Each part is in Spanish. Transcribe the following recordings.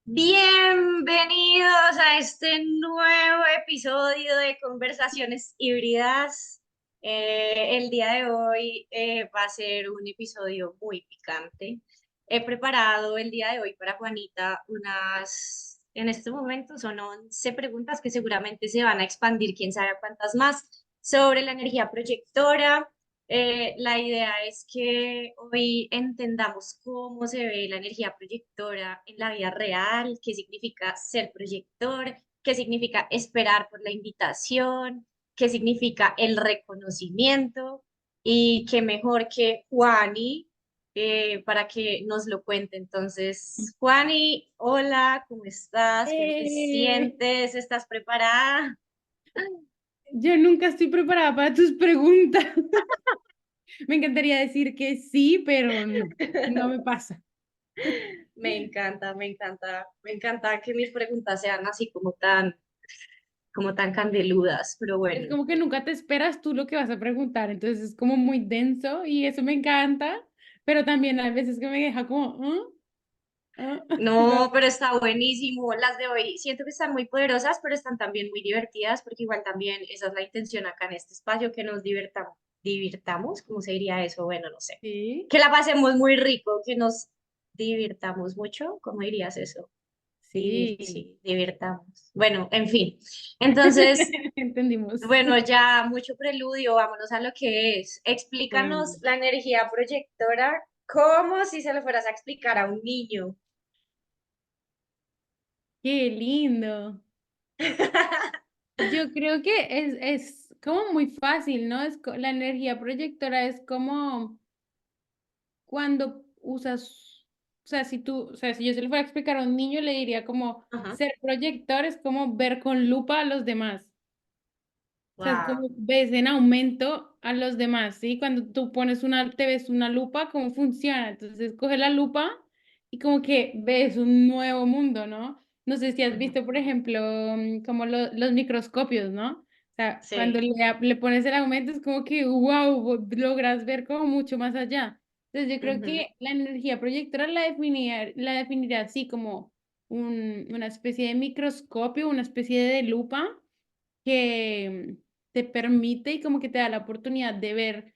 Bienvenidos a este nuevo episodio de Conversaciones Híbridas. El día de hoy va a ser un episodio muy picante. He preparado el día de hoy para Juanita en este momento son 11 preguntas que seguramente se van a expandir, quién sabe a cuántas más, sobre la energía proyectora. La idea es que hoy entendamos cómo se ve la energía proyectora en la vida real, qué significa ser proyector, qué significa esperar por la invitación, qué significa el reconocimiento y qué mejor que Juani para que nos lo cuente. Entonces, Juani, hola, ¿cómo estás? ¿Cómo te Eh, sientes? ¿Estás preparada? yo nunca estoy preparada para tus preguntas. Me encantaría decir que sí, pero no, no me pasa. Me encanta, me encanta, me encanta que mis preguntas sean así como tan candeludas, pero Es bueno. como que nunca te esperas tú lo que vas a preguntar, entonces es como muy denso y eso me encanta, pero también hay veces que me deja como, No, pero está buenísimo. Las de hoy siento que están muy poderosas, pero están también muy divertidas, porque igual también esa es la intención acá en este espacio, que nos divirtamos, ¿cómo se diría eso? Bueno, no sé. Sí, Que la pasemos muy rico, que nos divirtamos mucho, ¿cómo dirías eso? sí. Sí, divirtamos. Bueno, en fin. Entonces, Entendimos. bueno, ya mucho preludio, vámonos a lo que es. Bueno, Explícanos la energía proyectora como si se lo fueras a explicar a un niño. qué lindo. Yo creo que es como muy fácil, ¿no? La energía proyectora es como cuando usas, o sea, si yo se lo fuera a explicar a un niño, le diría como Ajá. ser proyector es como ver con lupa a los demás. O sea, es Wow. como ves en aumento a los demás, ¿sí? Cuando tú te ves una lupa, ¿cómo funciona? Entonces, coge la lupa y como que ves un nuevo mundo, ¿no? No sé si has Ujú. visto, por ejemplo, como los microscopios, ¿no? O sea, cuando Sí. le pones el aumento es como que, wow, logras ver como mucho más allá. Entonces, yo creo Ujú. que la energía proyectora la definiría así como una especie de microscopio, una especie de lupa que te permite y como que te da la oportunidad de ver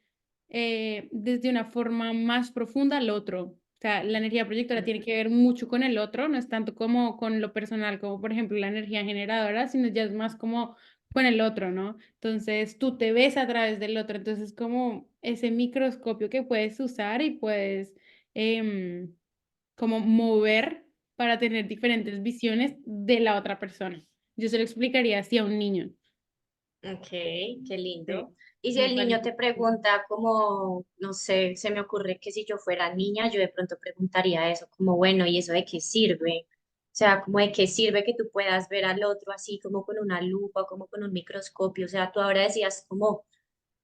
desde una forma más profunda al otro. O sea, la energía proyectora tiene Ujú. que ver mucho con el otro, no es tanto como con lo personal, como por ejemplo la energía generadora, sino ya es más como con el otro, ¿no? Entonces tú te ves a través del otro, entonces como ese microscopio que puedes usar y puedes em, como mover para tener diferentes visiones de la otra persona. Yo se lo explicaría así a un niño. Ok, qué Sí, lindo. Y si me el niño parece. te pregunta como, no sé, se me ocurre que si yo fuera niña, yo de pronto preguntaría eso, como, bueno, ¿y eso de qué sirve? O sea, como de qué sirve que tú puedas ver al otro así como con una lupa, como con un microscopio. O sea, tú ahora decías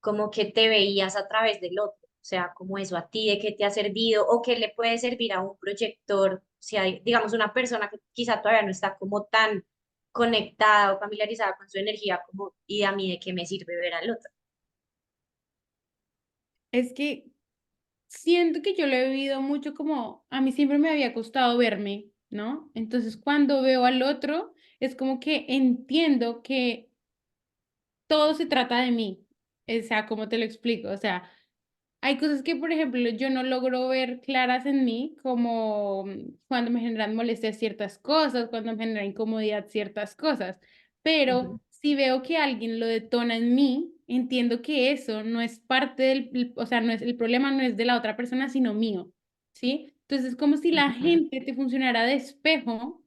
como que te veías a través del otro. O sea, como eso a ti, de qué te ha servido o qué le puede servir a un proyector. Si hay, digamos, una persona que quizá todavía no está como tan conectada o familiarizada con su energía, como, y a mí de qué me sirve ver al otro. Es que siento que yo lo he vivido mucho como a mí siempre me había costado verme, ¿no? Entonces cuando veo al otro es como que entiendo que todo se trata de mí. O sea, ¿cómo te lo explico? O sea, hay cosas que, por ejemplo, yo no logro ver claras en mí, como cuando me generan molestias ciertas cosas, cuando me generan incomodidad ciertas cosas. Ujú, Pero si veo que alguien lo detona en mí, entiendo que eso no es parte o sea, el problema no es de la otra persona, sino mío, ¿sí? Entonces es como si la ujú. gente te funcionara de espejo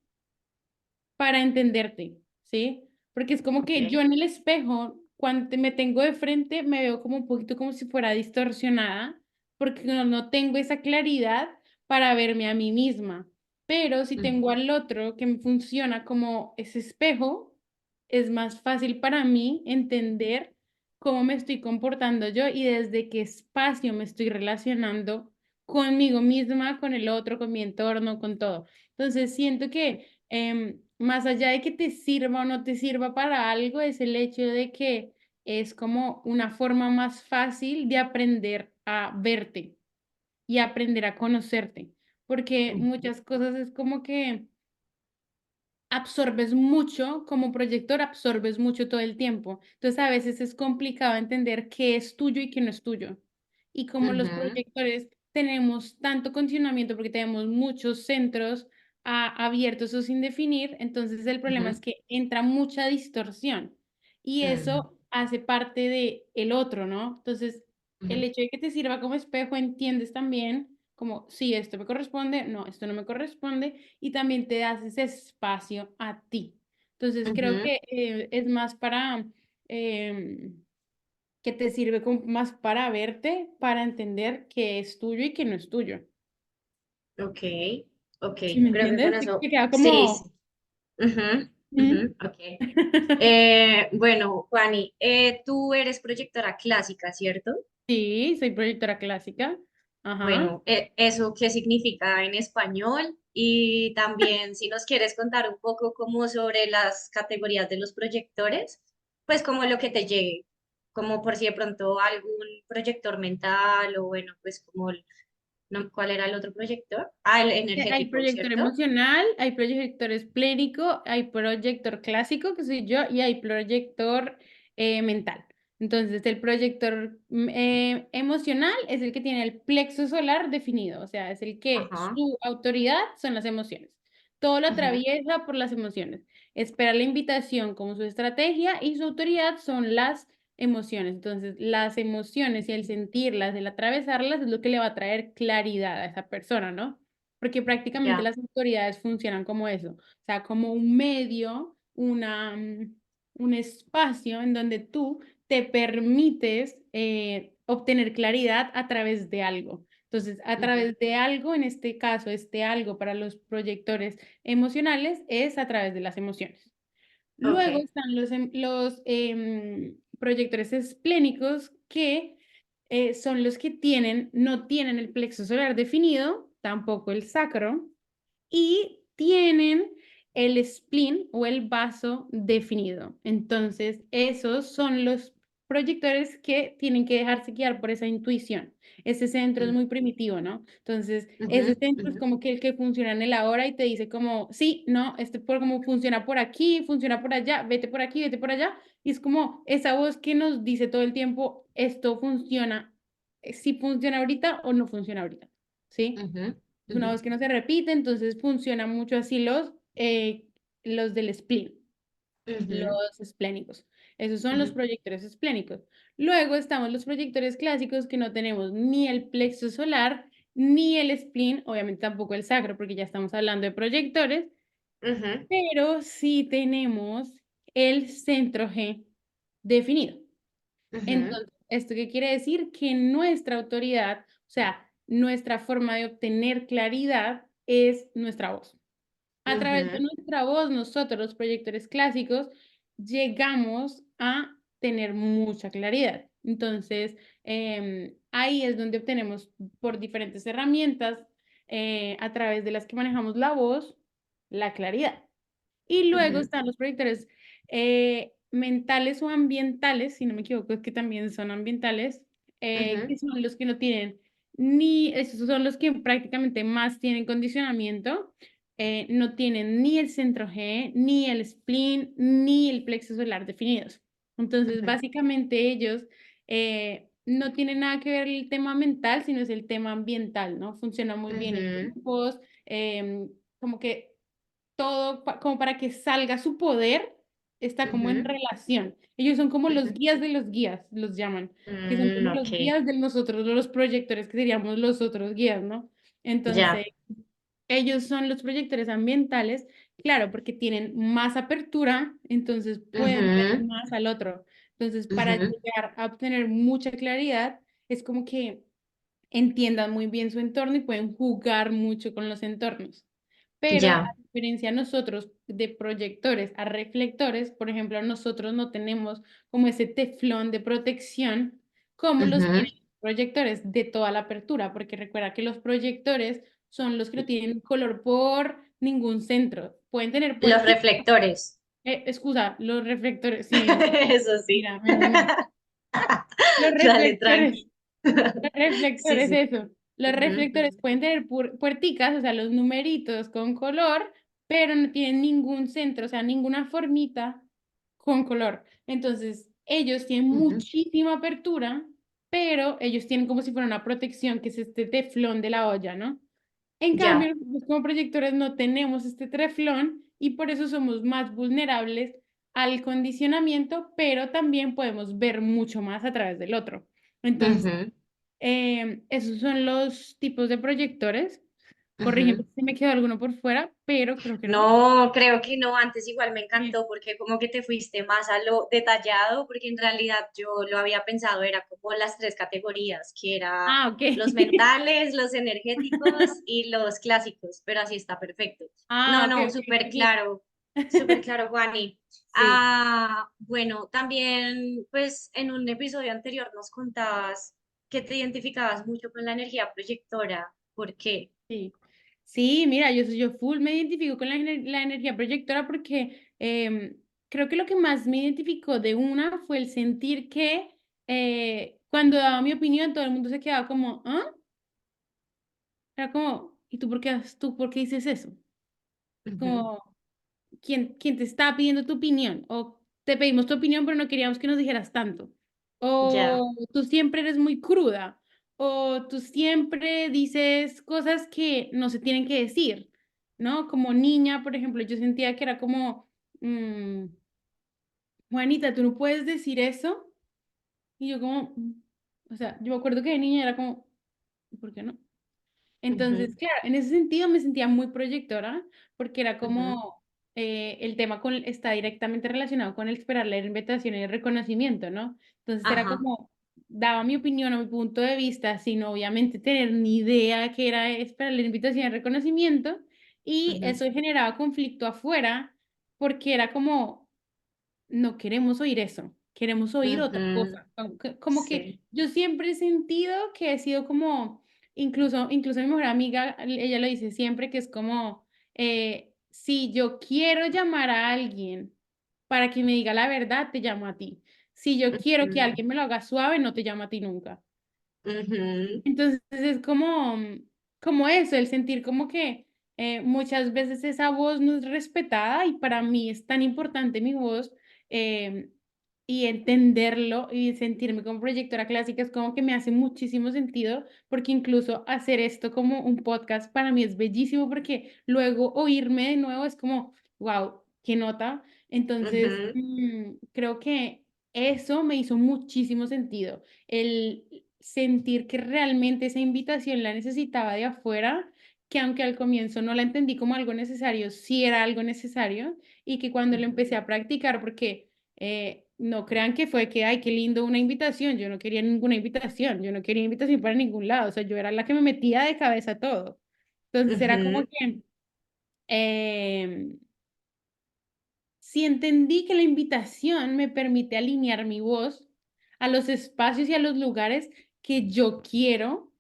para entenderte, ¿sí? Porque es como que yo Ok. en el espejo, cuando me tengo de frente, me veo como un poquito como si fuera distorsionada, porque no tengo esa claridad para verme a mí misma. Pero si tengo Ujú, al otro que me funciona como ese espejo, es más fácil para mí entender cómo me estoy comportando yo y desde qué espacio me estoy relacionando conmigo misma, con el otro, con mi entorno, con todo. Entonces siento que más allá de que te sirva o no te sirva para algo, es el hecho de que es como una forma más fácil de aprender a verte y aprender a conocerte, porque ujú. muchas cosas es como que absorbes mucho, como proyector absorbes mucho todo el tiempo. Entonces a veces es complicado entender qué es tuyo y qué no es tuyo. Y como los Ujú, proyectores tenemos tanto condicionamiento porque tenemos muchos centros abiertos o sin definir, entonces el problema ujú, es que entra mucha distorsión y ujú, eso hace parte de el otro, ¿no? Entonces, el ujú, hecho de que te sirva como espejo, entiendes también como, sí, esto me corresponde, no, esto no me corresponde, y también te das ese espacio a ti. Entonces, creo ujú. que es más para, em, que te sirve más para verte, para entender qué es tuyo y qué no es tuyo. Ok, ok, ¿Sí me creo que con entiendes? Te eso, queda sí, sí. como... Ujú, ¿Mm? ujú, ok. Bueno, Juani, tú eres proyectora clásica, ¿cierto? Sí, soy proyectora clásica. Ajá. Bueno, ¿eso qué significa en español? Y también si nos quieres contar un poco como sobre las categorías de los proyectores, pues como lo que te llegue, como por si de pronto algún proyector mental o bueno, pues como, no, ¿cuál era el otro proyector? Ah, el Hay energético, proyector ¿cierto? emocional, hay proyector esplénico, hay proyector clásico, que soy yo, y hay proyector mental. Entonces, el proyector emocional es el que tiene el plexo solar definido, o sea, es el que Ajá. su autoridad son las emociones. Todo lo Ujú, atraviesa por las emociones. Espera la invitación como su estrategia y su autoridad son las emociones. Entonces, las emociones y el sentirlas, el atravesarlas es lo que le va a traer claridad a esa persona, ¿no? Porque prácticamente ya. las autoridades funcionan como eso, o sea, como un medio, un espacio en donde tú te permites obtener claridad a través de algo. Entonces, a Ujú, través de algo, en este caso, este algo para los proyectores emocionales es a través de las emociones. Luego ok. están los proyectores esplénicos que son los que no tienen el plexo solar definido, tampoco el sacro, y tienen el spleen o el vaso definido. Entonces, esos son los proyectores que tienen que dejarse guiar por esa intuición. Ese centro es Mm, muy primitivo, ¿no? Entonces, ujú, ese centro es ujú, como que el que funciona en el ahora y te dice como, sí, no, este por como funciona por aquí, funciona por allá, vete por aquí, vete por allá. Y es como esa voz que nos dice todo el tiempo, esto funciona, si funciona ahorita o no funciona ahorita, ¿sí? ujú, Es una ujú, voz que no se repite, entonces funciona mucho así los del spleen, ujú, los esplénicos. Esos son los ujú, proyectores esplénicos. Luego estamos los proyectores clásicos que no tenemos ni el plexo solar ni el spleen, obviamente tampoco el sacro, porque ya estamos hablando de proyectores, ujú, pero sí tenemos el centro G definido. ujú, Entonces, ¿esto qué quiere decir? Que nuestra autoridad, o sea, nuestra forma de obtener claridad es nuestra voz. A través de ujú, nuestra voz, nosotros, los proyectores clásicos, llegamos a tener mucha claridad. Entonces, ahí es donde obtenemos por diferentes herramientas, a través de las que manejamos la voz, la claridad. Y luego ujú, están los proyectores mentales o ambientales, si no me equivoco, es que también son ambientales, ujú, que son los que no tienen ni, esos son los que prácticamente más tienen condicionamiento, no tienen ni el centro G, ni el spleen, ni el plexo solar definidos. Entonces, ujú, básicamente ellos no tienen nada que ver el tema mental, sino es el tema ambiental, ¿no? Funciona muy bien en ujú, grupos, como que todo como para que salga su poder, está como en ujú, relación. Ellos son como los ujú. guías de los guías, los llaman, que son Mm, como ok, los guías de nosotros, de los proyectores, que seríamos los otros guías, ¿no? Entonces, ya. ellos son los proyectores ambientales, claro, porque tienen más apertura, entonces pueden ver Ujú, más al otro. Entonces, para ujú, llegar a obtener mucha claridad, es como que entiendan muy bien su entorno y pueden jugar mucho con los entornos. Pero a ya. diferencia de nosotros de proyectores a reflectores, por ejemplo, nosotros no tenemos como ese teflón de protección como los Ujú. tienen los proyectores de toda la apertura, porque recuerda que los proyectores son los que no tienen color por ningún centro. Pueden tener Los puertitas, reflectores. excusa, los reflectores, sí, Eso sí. mira, me uní. Los Dale, reflectores. tranqui. Los Sí, reflectores, sí. eso. Los Ujú, reflectores pueden tener puerticas, o sea, los numeritos con color, pero no tienen ningún centro, o sea, ninguna formita con color. Entonces, ellos tienen Ujú. muchísima apertura, pero ellos tienen como si fuera una protección, que es este teflón de la olla, ¿no? En Ya. cambio, nosotros como proyectores no tenemos este teflón y por eso somos más vulnerables al condicionamiento, pero también podemos ver mucho más a través del otro. Entonces, Ujú, esos son los tipos de proyectores. Corrígeme ujú. si me quedó alguno por fuera, pero creo que no. No, creo que no. Antes igual me Sí. encantó porque como que te fuiste más a lo detallado, porque en realidad yo lo había pensado, era como las tres categorías, que era Ah, ok. los mentales, los energéticos y los clásicos, pero así está perfecto. No, Ah, ok, no, ok, súper claro, Juani. sí, Bueno, también pues en un episodio anterior nos contabas que te identificabas mucho con la energía proyectora. ¿Por qué? sí. Sí, mira, yo full me identifico con la energía proyectora porque creo que lo que más me identificó de una fue el sentir que cuando daba mi opinión todo el mundo se quedaba como, ¿ah? Era como, ¿y tú por qué dices eso? Ujú. Como, ¿quién te está pidiendo tu opinión? O te pedimos tu opinión, pero no queríamos que nos dijeras tanto. Ya. O tú siempre eres muy cruda. O tú siempre dices cosas que no se tienen que decir, ¿no? Como niña, por ejemplo, yo sentía que era como, mm, Juanita, tú no puedes decir eso. Y yo como, o sea, yo me acuerdo que de niña era como, ¿por qué no? Ujú, Entonces, claro, en ese sentido me sentía muy proyectora, porque era ujú, como el tema está directamente relacionado con el esperar la invitación y el reconocimiento, ¿no? Entonces era ajá. como, daba mi opinión o mi punto de vista, sin obviamente tener ni idea que era esperar la invitación y el reconocimiento, y Ujú, eso generaba conflicto afuera, porque era como, no queremos oír eso, queremos oír otra ujú. cosa. Como que Sí. yo siempre he sentido que he sido como, incluso mi mejor amiga, ella lo dice siempre, que es como, si yo quiero llamar a alguien para que me diga la verdad, te llamo a ti. Si yo quiero que Ujú, alguien me lo haga suave, no te llamo a ti nunca. ujú, Entonces es como, como eso, el sentir como que muchas veces esa voz no es respetada y para mí es tan importante mi voz eh, y entenderlo y sentirme como proyectora clásica es como que me hace muchísimo sentido porque incluso hacer esto como un podcast para mí es bellísimo porque luego oírme de nuevo es como, wow, qué nota. Entonces ujú, creo que eso me hizo muchísimo sentido el sentir que realmente esa invitación la necesitaba de afuera, que aunque al comienzo no la entendí como algo necesario, sí era algo necesario y que cuando lo empecé ujú, a practicar, porque no crean que fue que, ay, qué lindo una invitación, yo no quería ninguna invitación, yo no quería invitación para ningún lado, o sea, yo era la que me metía de cabeza a todo. Entonces era como ujú, que em, si entendí que la invitación me permite alinear mi voz a los espacios y a los lugares que yo quiero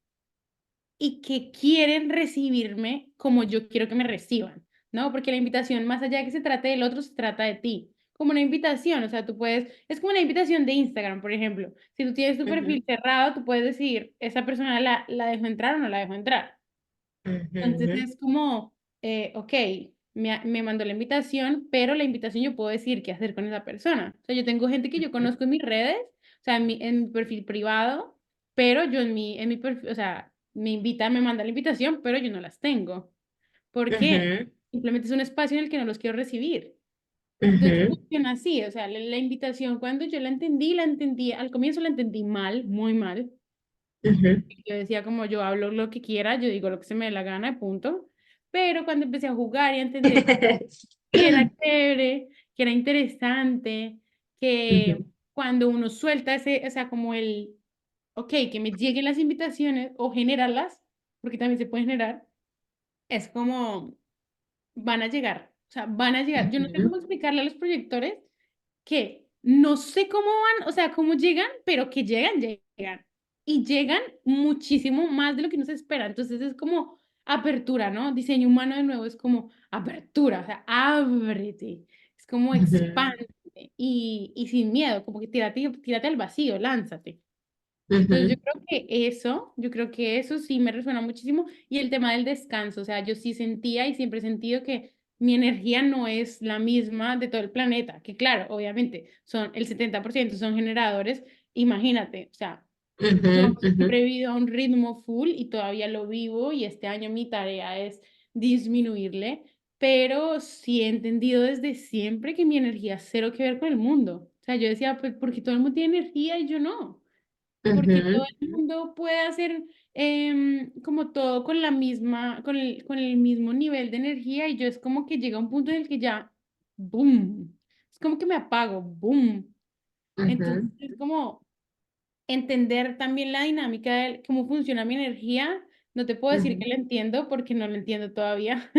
y que quieren recibirme como yo quiero que me reciban, ¿no? Porque la invitación, más allá de que se trate del otro, se trata de ti. Como una invitación, o sea, tú puedes, es como una invitación de Instagram, por ejemplo. Si tú tienes tu ujú, perfil cerrado, tú puedes decir, esa persona la dejo entrar o no la dejo entrar. Entonces ujú, es como, ok, me mandó la invitación, pero la invitación yo puedo decir qué hacer con esa persona. O sea, yo tengo gente que yo conozco en mis redes, o sea, en mi perfil privado, pero yo en mi perfil, o sea, me invita, me manda la invitación, pero yo no las tengo. ¿Por qué? ujú, Simplemente es un espacio en el que no los quiero recibir. Entonces ujú, funciona así, o sea, la invitación cuando yo la entendí, al comienzo la entendí mal, muy mal. ujú, Yo decía como yo hablo lo que quiera, yo digo lo que se me dé la gana, punto. Pero cuando empecé a jugar y a entender que era chévere, que era interesante, que ujú, cuando uno suelta ese, o sea, como ok, que me lleguen las invitaciones o generarlas, porque también se puede generar, es como, van a llegar, o sea, van a llegar. Yo no sé ujú, cómo explicarle a los proyectores que no sé cómo van, o sea, cómo llegan, pero que llegan, llegan. Y llegan muchísimo más de lo que uno se espera. Entonces es como apertura, ¿no? Diseño humano de nuevo es como apertura, o sea, ábrete, es como ujú, expande y sin miedo, como que tírate al vacío, lánzate. Entonces ujú, yo creo que eso sí me resuena muchísimo. Y el tema del descanso, o sea, yo sí sentía y siempre he sentido que mi energía no es la misma de todo el planeta, que claro, obviamente, son el 70% son generadores, imagínate, o sea, yo Ujú, ujú, siempre he vivido a un ritmo full y todavía lo vivo y este año mi tarea es disminuirle, pero sí he entendido desde siempre que mi energía cero que ver con el mundo. O sea, yo decía, pues, porque todo el mundo tiene energía y yo no, porque todo ujú, el mundo puede hacer como todo con la misma, con el mismo nivel de energía y yo es como que llega un punto en el que ya, boom, es como que me apago, boom. Entonces ujú, es como entender también la dinámica de cómo funciona mi energía. No te puedo decir que ujú, lo entiendo porque no lo entiendo todavía.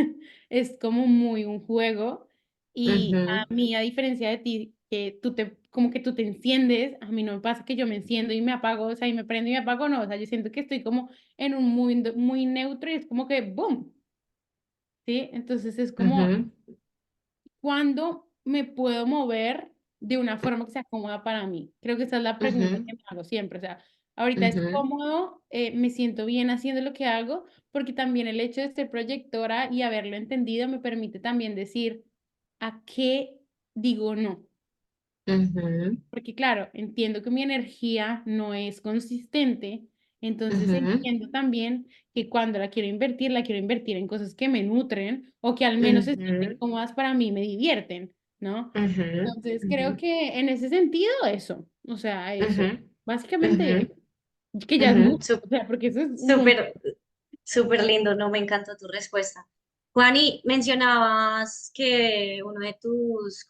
Es como muy un juego y ujú, a mí, a diferencia de ti, que tú te, como que tú te enciendes, a mí no me pasa que yo me enciendo y me apago, o sea, y me prendo y me apago, no, o sea, yo siento que estoy como en un muy neutro y es como que boom, ¿sí? Entonces es como ujú, ¿cuándo me puedo mover de una forma que sea cómoda para mí? Creo que esa es la pregunta ujú, que me hago siempre. O sea, ahorita es ujú, cómodo, me siento bien haciendo lo que hago, porque también el hecho de ser proyectora y haberlo entendido me permite también decir a qué digo no. ujú, Porque claro, entiendo que mi energía no es consistente, entonces ujú, entiendo también que cuando la quiero invertir en cosas que me nutren o que al menos se sienten ujú, cómodas para mí, me divierten, ¿no? ujú, Entonces creo ujú, que en ese sentido eso, o sea, ujú, eso, ujú, básicamente eso, que ya es ujú. mucho, o sea, porque eso es un montón. Súper, súper lindo, no me encantó tu respuesta. Juani, mencionabas que uno de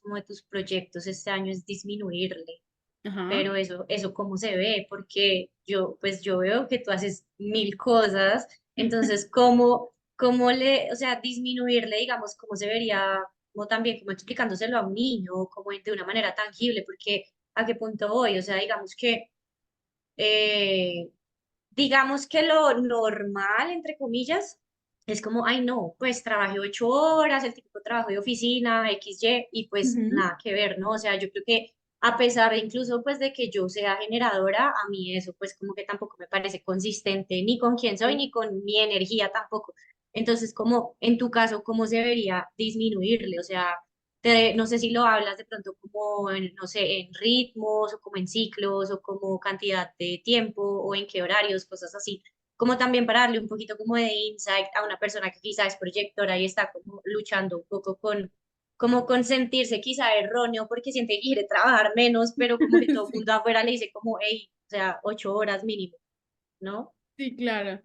como de tus proyectos este año es disminuirle, Ajá. pero eso cómo se ve, porque pues yo veo que tú haces mil cosas, entonces, o sea, disminuirle, digamos, cómo se vería, como también, como explicándoselo a un niño, como de una manera tangible, porque a qué punto voy, o sea, digamos que, eh, digamos que lo normal, entre comillas, es como, ay, no, pues trabajé 8 horas, el típico trabajo de oficina, XY, y pues Ujú. nada que ver, ¿no? O sea, yo creo que a pesar de incluso pues de que yo sea generadora, a mí eso pues como que tampoco me parece consistente ni con quién soy Sí. ni con mi energía tampoco. Entonces, como en tu caso, ¿cómo se debería disminuirle? O sea, no sé si lo hablas de pronto como, no sé, en ritmos o como en ciclos o como cantidad de tiempo o en qué horarios, cosas así, como también para darle un poquito como de insight a una persona que quizá es proyectora y está como luchando un poco como con sentirse quizá erróneo porque siente que quiere trabajar menos, pero como que todo el Sí. mundo afuera le dice como, hey, o sea, 8 horas mínimo, ¿no? Sí, claro.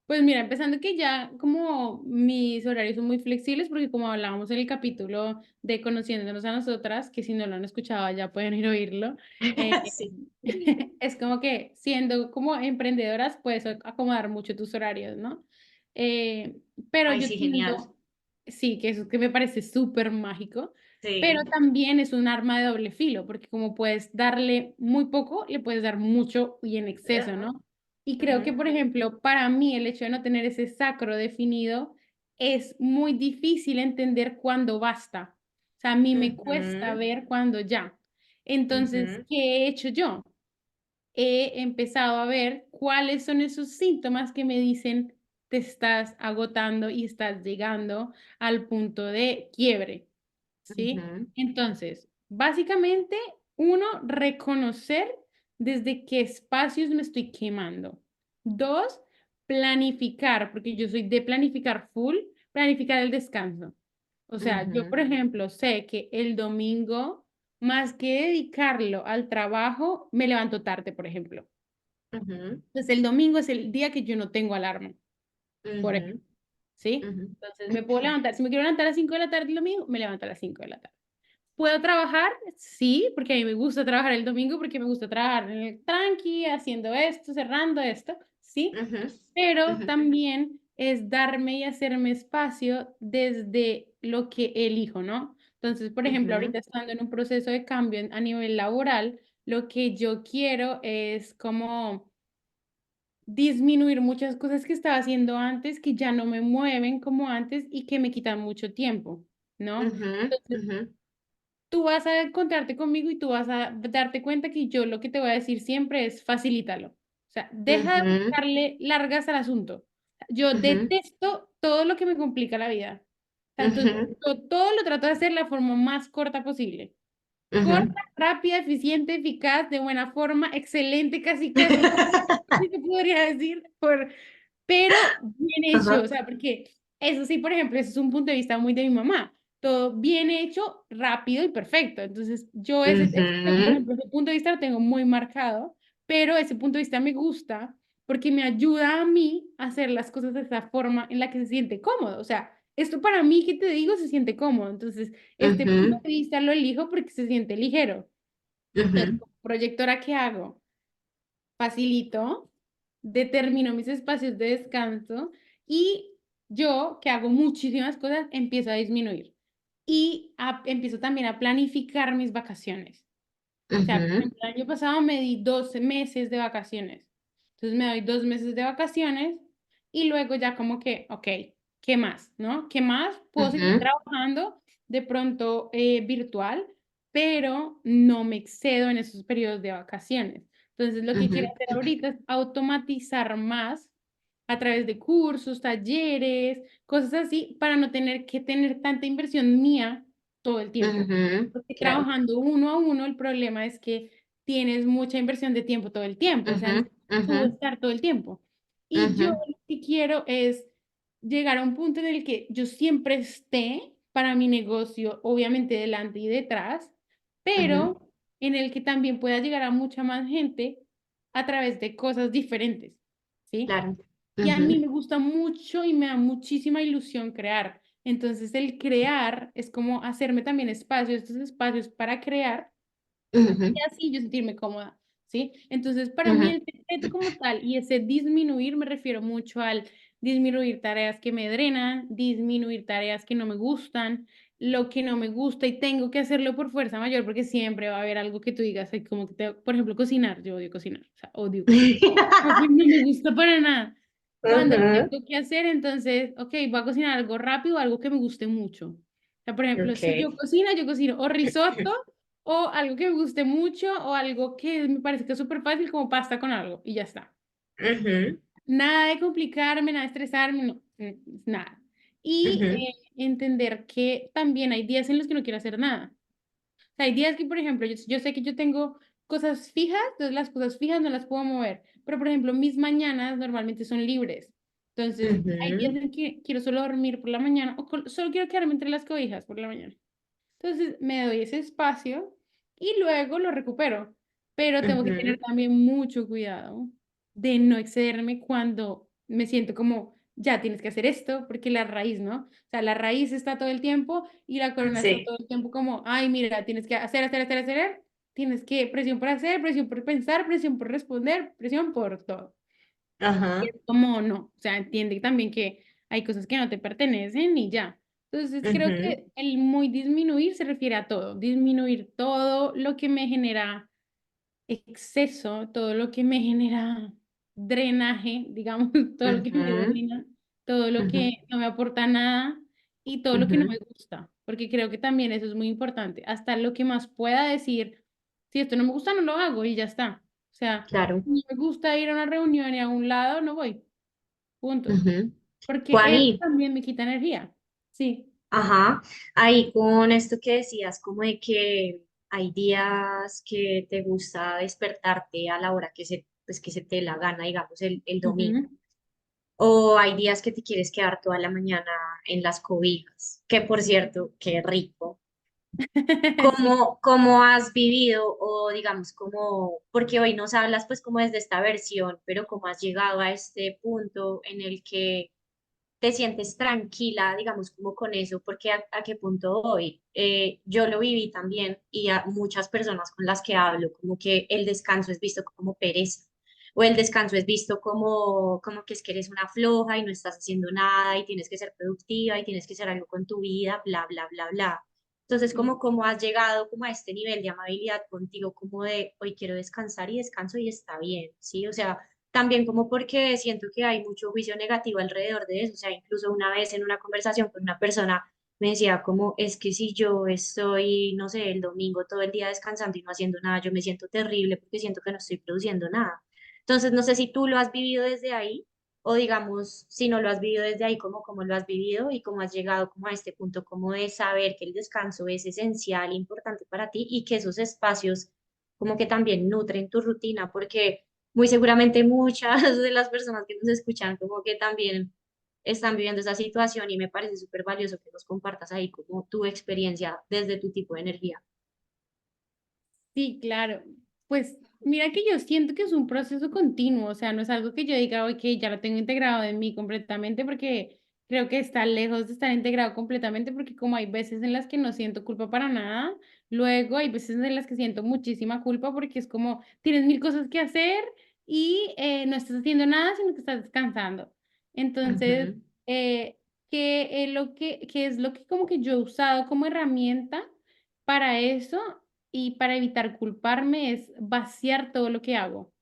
Pues mira, empezando que ya como mis horarios son muy flexibles, porque como hablábamos en el capítulo de Conociéndonos a Nosotras, que si no lo han escuchado ya pueden ir a oírlo, eh, Sí. es como que siendo como emprendedoras puedes acomodar mucho tus horarios, ¿no? Eh, pero Ay, yo sí, genial. tiendo, sí, que eso que me parece súper mágico, pero Sí. también es un arma de doble filo, porque como puedes darle muy poco, le puedes dar mucho y en exceso, Ajá. ¿no? Y creo que, Ujú, por ejemplo, para mí el hecho de no tener ese sacro definido es muy difícil entender cuándo basta. O sea, a mí me cuesta ujú, ver cuándo ya. Entonces, ujú, ¿qué he hecho yo? He empezado a ver cuáles son esos síntomas que me dicen te estás agotando y estás llegando al punto de quiebre, ¿sí? ujú, Entonces, básicamente, uno, reconocer desde qué espacios me estoy quemando. Dos, planificar, porque yo soy de planificar full, planificar el descanso. O sea, yo, ujú, por ejemplo, sé que el domingo, más que dedicarlo al trabajo, me levanto tarde, por ejemplo. ujú, Entonces, el domingo es el día que yo no tengo alarma, por ejemplo, ujú, ¿sí? ujú, Entonces, me puedo levantar, si me quiero levantar a las 5 de la tarde el domingo, me levanto a las 5 de la tarde. ¿Puedo trabajar? Sí, porque a mí me gusta trabajar el domingo, porque me gusta trabajar en el tranqui, haciendo esto, cerrando esto, ¿sí? ujú, Pero ujú, también es darme y hacerme espacio desde lo que elijo, ¿no? Entonces, por ejemplo, ujú, ahorita estando en un proceso de cambio a nivel laboral, lo que yo quiero es como disminuir muchas cosas que estaba haciendo antes, que ya no me mueven como antes y que me quitan mucho tiempo, ¿no? ujú, Entonces, ujú, tú vas a encontrarte conmigo y tú vas a darte cuenta que yo lo que te voy a decir siempre es facilítalo. O sea, deja de ujú, buscarle largas al asunto. Yo ujú, detesto todo lo que me complica la vida. sea, entonces, Ujú, yo todo lo trato de hacer de la forma más corta posible. ujú. Corta, rápida, eficiente, eficaz, de buena forma, excelente, casi, casi, ¿sí se podría decir? Pero bien hecho, o Ajá. sea, porque eso sí, por ejemplo, ese es un punto de vista muy de mi mamá. Todo bien hecho, rápido y perfecto. Entonces, yo por Ujú, ejemplo, ese punto de vista lo tengo muy marcado, pero ese punto de vista me gusta porque me ayuda a mí a hacer las cosas de esa forma en la que se siente cómodo. O sea, esto para mí, ¿qué te digo? Se siente cómodo. Entonces, este punto ujú, de vista lo elijo porque se siente ligero. Entonces, ujú, como proyectora, ¿qué hago? Facilito, determino mis espacios de descanso y yo, que hago muchísimas cosas, empiezo a disminuir. Y empiezo también a planificar mis vacaciones. O sea, por ujú, ejemplo, el año pasado me di 12 meses de vacaciones. Entonces me doy 2 meses de vacaciones y luego ya como que, ok, ¿qué más? ¿No? ¿Qué más? Puedo seguir ujú, trabajando de pronto virtual, pero no me excedo en esos periodos de vacaciones. Entonces lo que quiero ujú, hacer ahorita es automatizar más a través de cursos, talleres, cosas así, para no tener que tener tanta inversión mía todo el tiempo. ujú. Porque Claro. trabajando uno a uno, el problema es que tienes mucha inversión de tiempo todo el tiempo, o sea, Ujú, necesitas ujú, tú estar todo el tiempo. Y yo ujú, lo que quiero es llegar a un punto en el que yo siempre esté para mi negocio, obviamente delante y detrás, ujú. pero en el que también pueda llegar a mucha más gente a través de cosas diferentes, ¿sí? Claro. Y a mí Ujú, me gusta mucho y me da muchísima ilusión crear. Entonces, el crear es como hacerme también espacios, estos espacios para crear y ujú, así yo sentirme cómoda, ¿sí? Entonces, para mí ujú, el secreto como tal y ese disminuir me refiero mucho al disminuir tareas que me drenan, disminuir tareas que no me gustan, lo que no me gusta y tengo que hacerlo por fuerza mayor porque siempre va a haber algo que tú digas, ay, como que por ejemplo, cocinar, yo odio cocinar, o sea, odio cocinar. No me gusta para nada. Cuando lo ujú. tengo que hacer, entonces, ok, voy a cocinar algo rápido, algo que me guste mucho. O sea, por ejemplo, si Okay. yo cocino o risotto o algo que me guste mucho o algo que me parece que es súper fácil como pasta con algo y ya está. Ujú, Nada de complicarme, nada de estresarme, no, nada. Y ujú, entender que también hay días en los que no quiero hacer nada. O sea, hay días que, por ejemplo, yo sé que yo tengo cosas fijas, entonces las cosas fijas no las puedo mover. Pero, por ejemplo, mis mañanas normalmente son libres. Entonces, hay días ujú, en que quiero solo dormir por la mañana o solo quiero quedarme entre las cobijas por la mañana. Entonces me doy ese espacio y luego lo recupero, pero tengo que tener ujú, también mucho cuidado de no excederme cuando me siento como, ya tienes que hacer esto, porque la raíz, ¿no? O sea, la raíz está todo el tiempo y la corona está sí. todo el tiempo como, ay, mira, tienes que hacer, hacer, hacer, hacer, tienes que, presión por hacer, presión por pensar, presión por responder, presión por todo. Y Ajá. es como no, o sea, entiende también que hay cosas que no te pertenecen y ya. Entonces, creo Ujú, que el muy disminuir se refiere a todo, disminuir todo lo que me genera exceso, todo lo que me genera drenaje, digamos, todo lo que me ujú, drena, todo lo ujú, que no me aporta nada y todo lo que no ujú. me gusta, porque creo que también eso es muy importante. Hasta lo que más pueda decir, si esto no me gusta, no lo hago y ya está. O sea, Claro. si no me gusta ir a una reunión y a un lado, no voy, punto. Ujú. Porque eso Juani, también me quita energía. Sí. ajá, ahí con esto que decías, como de que hay días que te gusta despertarte a la hora que pues que se te la gana, digamos, el domingo, Ujú. o hay días que te quieres quedar toda la mañana en las cobijas, que por cierto, qué rico. Sí. ¿Cómo has vivido o digamos como, porque hoy nos hablas pues como desde esta versión, pero cómo has llegado a este punto en el que te sientes tranquila, digamos, como con eso, porque a qué punto hoy yo lo viví también y a muchas personas con las que hablo, como que el descanso es visto como pereza, o el descanso es visto como que es que eres una floja y no estás haciendo nada y tienes que ser productiva y tienes que hacer algo con tu vida, bla, bla, bla, bla. Entonces, Sí. ¿cómo has llegado como a este nivel de amabilidad contigo, como de hoy quiero descansar y descanso y está bien, ¿sí? O sea, también como porque siento que hay mucho juicio negativo alrededor de eso. O sea, incluso una vez en una conversación con una persona me decía como, es que si yo estoy, no sé, el domingo todo el día descansando y no haciendo nada, yo me siento terrible porque siento que no estoy produciendo nada. Entonces, no sé si tú lo has vivido desde ahí. o digamos, si no lo has vivido desde ahí, cómo lo has vivido y cómo has llegado como a este punto, como de saber que el descanso es esencial, importante para ti y que esos espacios como que también nutren tu rutina, porque muy seguramente muchas de las personas que nos escuchan como que también están viviendo esa situación y me parece súper valioso que nos compartas ahí como tu experiencia desde tu tipo de energía. Sí, claro. Pues mira que yo siento que es un proceso continuo, o sea, no es algo que yo diga, ok, ya lo tengo integrado en mí completamente, porque creo que está lejos de estar integrado completamente, porque como hay veces en las que no siento culpa para nada, luego hay veces en las que siento muchísima culpa porque es como, tienes mil cosas que hacer y no estás haciendo nada, sino que estás descansando. Entonces, Ujú, que es lo que como que yo he usado como herramienta para eso y para evitar culparme es vaciar todo lo que hago,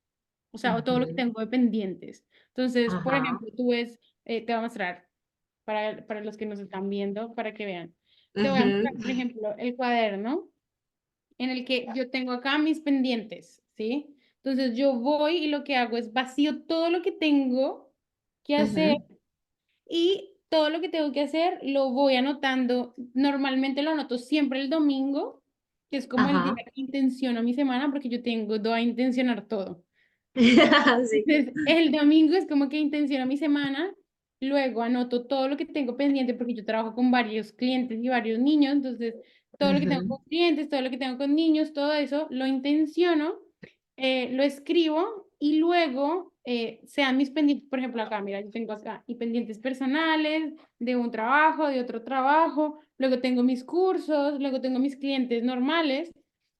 o sea, o todo lo que ujú, tengo de pendientes. Entonces, por ajá, ejemplo, tú ves, te voy a mostrar para los que nos están viendo, para que vean. Te voy a mostrar, por ujú, ejemplo, el cuaderno en el que yo tengo acá mis pendientes, ¿sí? Entonces, yo voy y lo que hago es vacío todo lo que tengo que hacer ujú, y todo lo que tengo que hacer lo voy anotando. Normalmente lo anoto siempre el domingo, que es como el día ajá. que intenciono mi semana, porque yo tengo, doy a intencionar todo. Sí. Entonces, el domingo es como que intenciono mi semana, luego anoto todo lo que tengo pendiente, porque yo trabajo con varios clientes y varios niños, entonces todo lo que tengo Ujú, con clientes, todo lo que tengo con niños, todo eso lo intenciono, lo escribo y luego sean mis pendientes, por ejemplo, acá, mira, yo tengo acá y pendientes personales de un trabajo, de otro trabajo, luego tengo mis cursos, luego tengo mis clientes normales.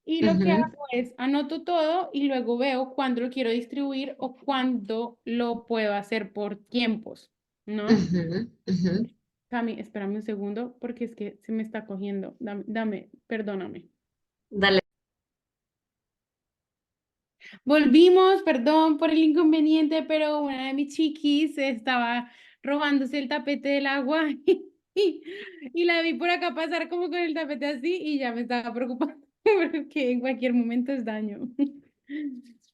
Y lo que ujú, hago es anoto todo y luego veo cuándo lo quiero distribuir o cuándo lo puedo hacer por tiempos, ¿no? ujú, ujú. Cami, espérame un segundo porque es que se me está cogiendo. Perdóname. Dale. Volvimos, perdón por el inconveniente, pero una de mis chiquis estaba robándose el tapete del agua y la vi por acá pasar como con el tapete así y ya me estaba preocupando porque en cualquier momento es daño.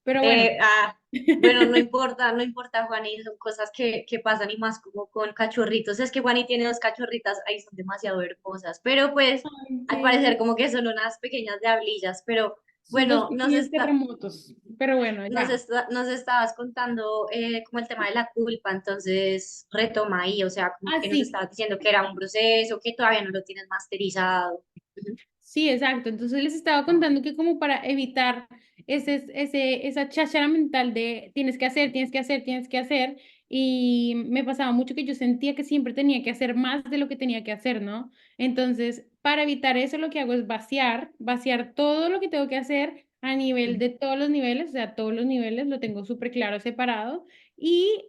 Pero bueno. Eh, ah, bueno, no importa, no importa, Juani, son cosas que pasan y más como con cachorritos. Es que Juani tiene dos cachorritas, ahí son demasiado hermosas, pero pues Ay, al parecer sí. como que son unas pequeñas diablillas, pero Sus dos bueno, pequeños terremotos. Pero bueno, ya. nos estabas contando como el tema de la culpa, entonces retoma ahí, o sea, como Ah, que nos sí. estabas diciendo que era un proceso, que todavía no lo tienes masterizado. Ujú, Sí, exacto. Entonces les estaba contando que como para evitar esa cháchara mental de tienes que hacer, tienes que hacer, tienes que hacer, y me pasaba mucho que yo sentía que siempre tenía que hacer más de lo que tenía que hacer, ¿no? Entonces, para evitar eso, lo que hago es vaciar todo lo que tengo que hacer a nivel de todos los niveles, o sea, todos los niveles lo tengo súper claro separado. Y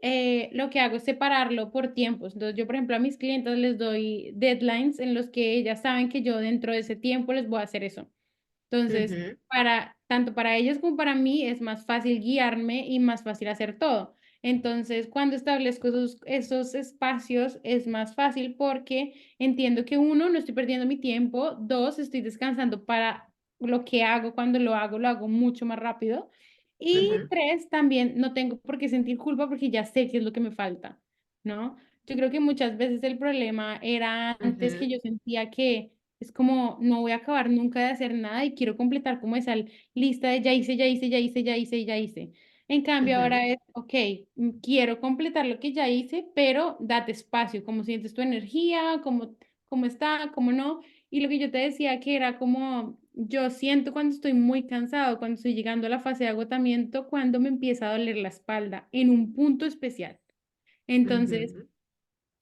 lo que hago es separarlo por tiempos. Entonces, yo, por ejemplo, a mis clientes les doy deadlines en los que ellas saben que yo dentro de ese tiempo les voy a hacer eso. Entonces, ujú, tanto para ellas como para mí es más fácil guiarme y más fácil hacer todo. Entonces, cuando establezco esos espacios es más fácil porque entiendo que uno, no estoy perdiendo mi tiempo, dos, estoy descansando para lo que hago, cuando lo hago mucho más rápido. Y ujú, tres, también no tengo por qué sentir culpa porque ya sé qué es lo que me falta, ¿no? Yo creo que muchas veces el problema era antes que ujú, yo sentía que es como, no voy a acabar nunca de hacer nada y quiero completar como esa lista de ya hice, ya hice, ya hice, ya hice, ya hice. En cambio, ujú, ahora es, ok, quiero completar lo que ya hice, pero date espacio, cómo sientes tu energía, cómo está, cómo no. Y lo que yo te decía que era como, yo siento cuando estoy muy cansado, cuando estoy llegando a la fase de agotamiento, cuando me empieza a doler la espalda, en un punto especial. Entonces, ujú,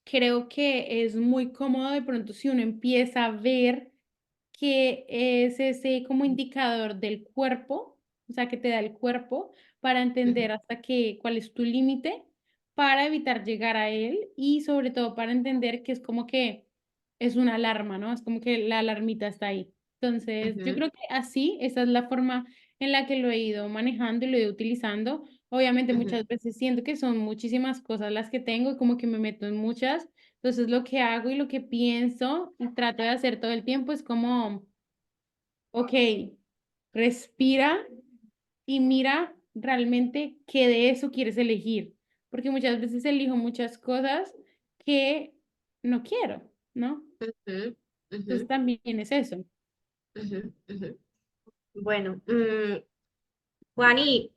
creo que es muy cómodo de pronto si uno empieza a ver que es ese como indicador del cuerpo, o sea, que te da el cuerpo para ujú, entender cuál es tu límite, para evitar llegar a él y sobre todo para entender que es como que es una alarma, ¿no? Es como que la alarmita está ahí. Entonces, yo ujú, creo que así, esa es la forma en la que lo he ido manejando y lo he ido utilizando. Obviamente ujú, muchas veces siento que son muchísimas cosas las que tengo y como que me meto en muchas. Entonces lo que hago y lo que pienso y trato de hacer todo el tiempo es como, ok, respira y mira realmente qué de eso quieres elegir. porque muchas veces elijo muchas cosas que no quiero, ¿no? Ujú, Entonces ujú, también es eso. ujú, ujú. Bueno, Juani,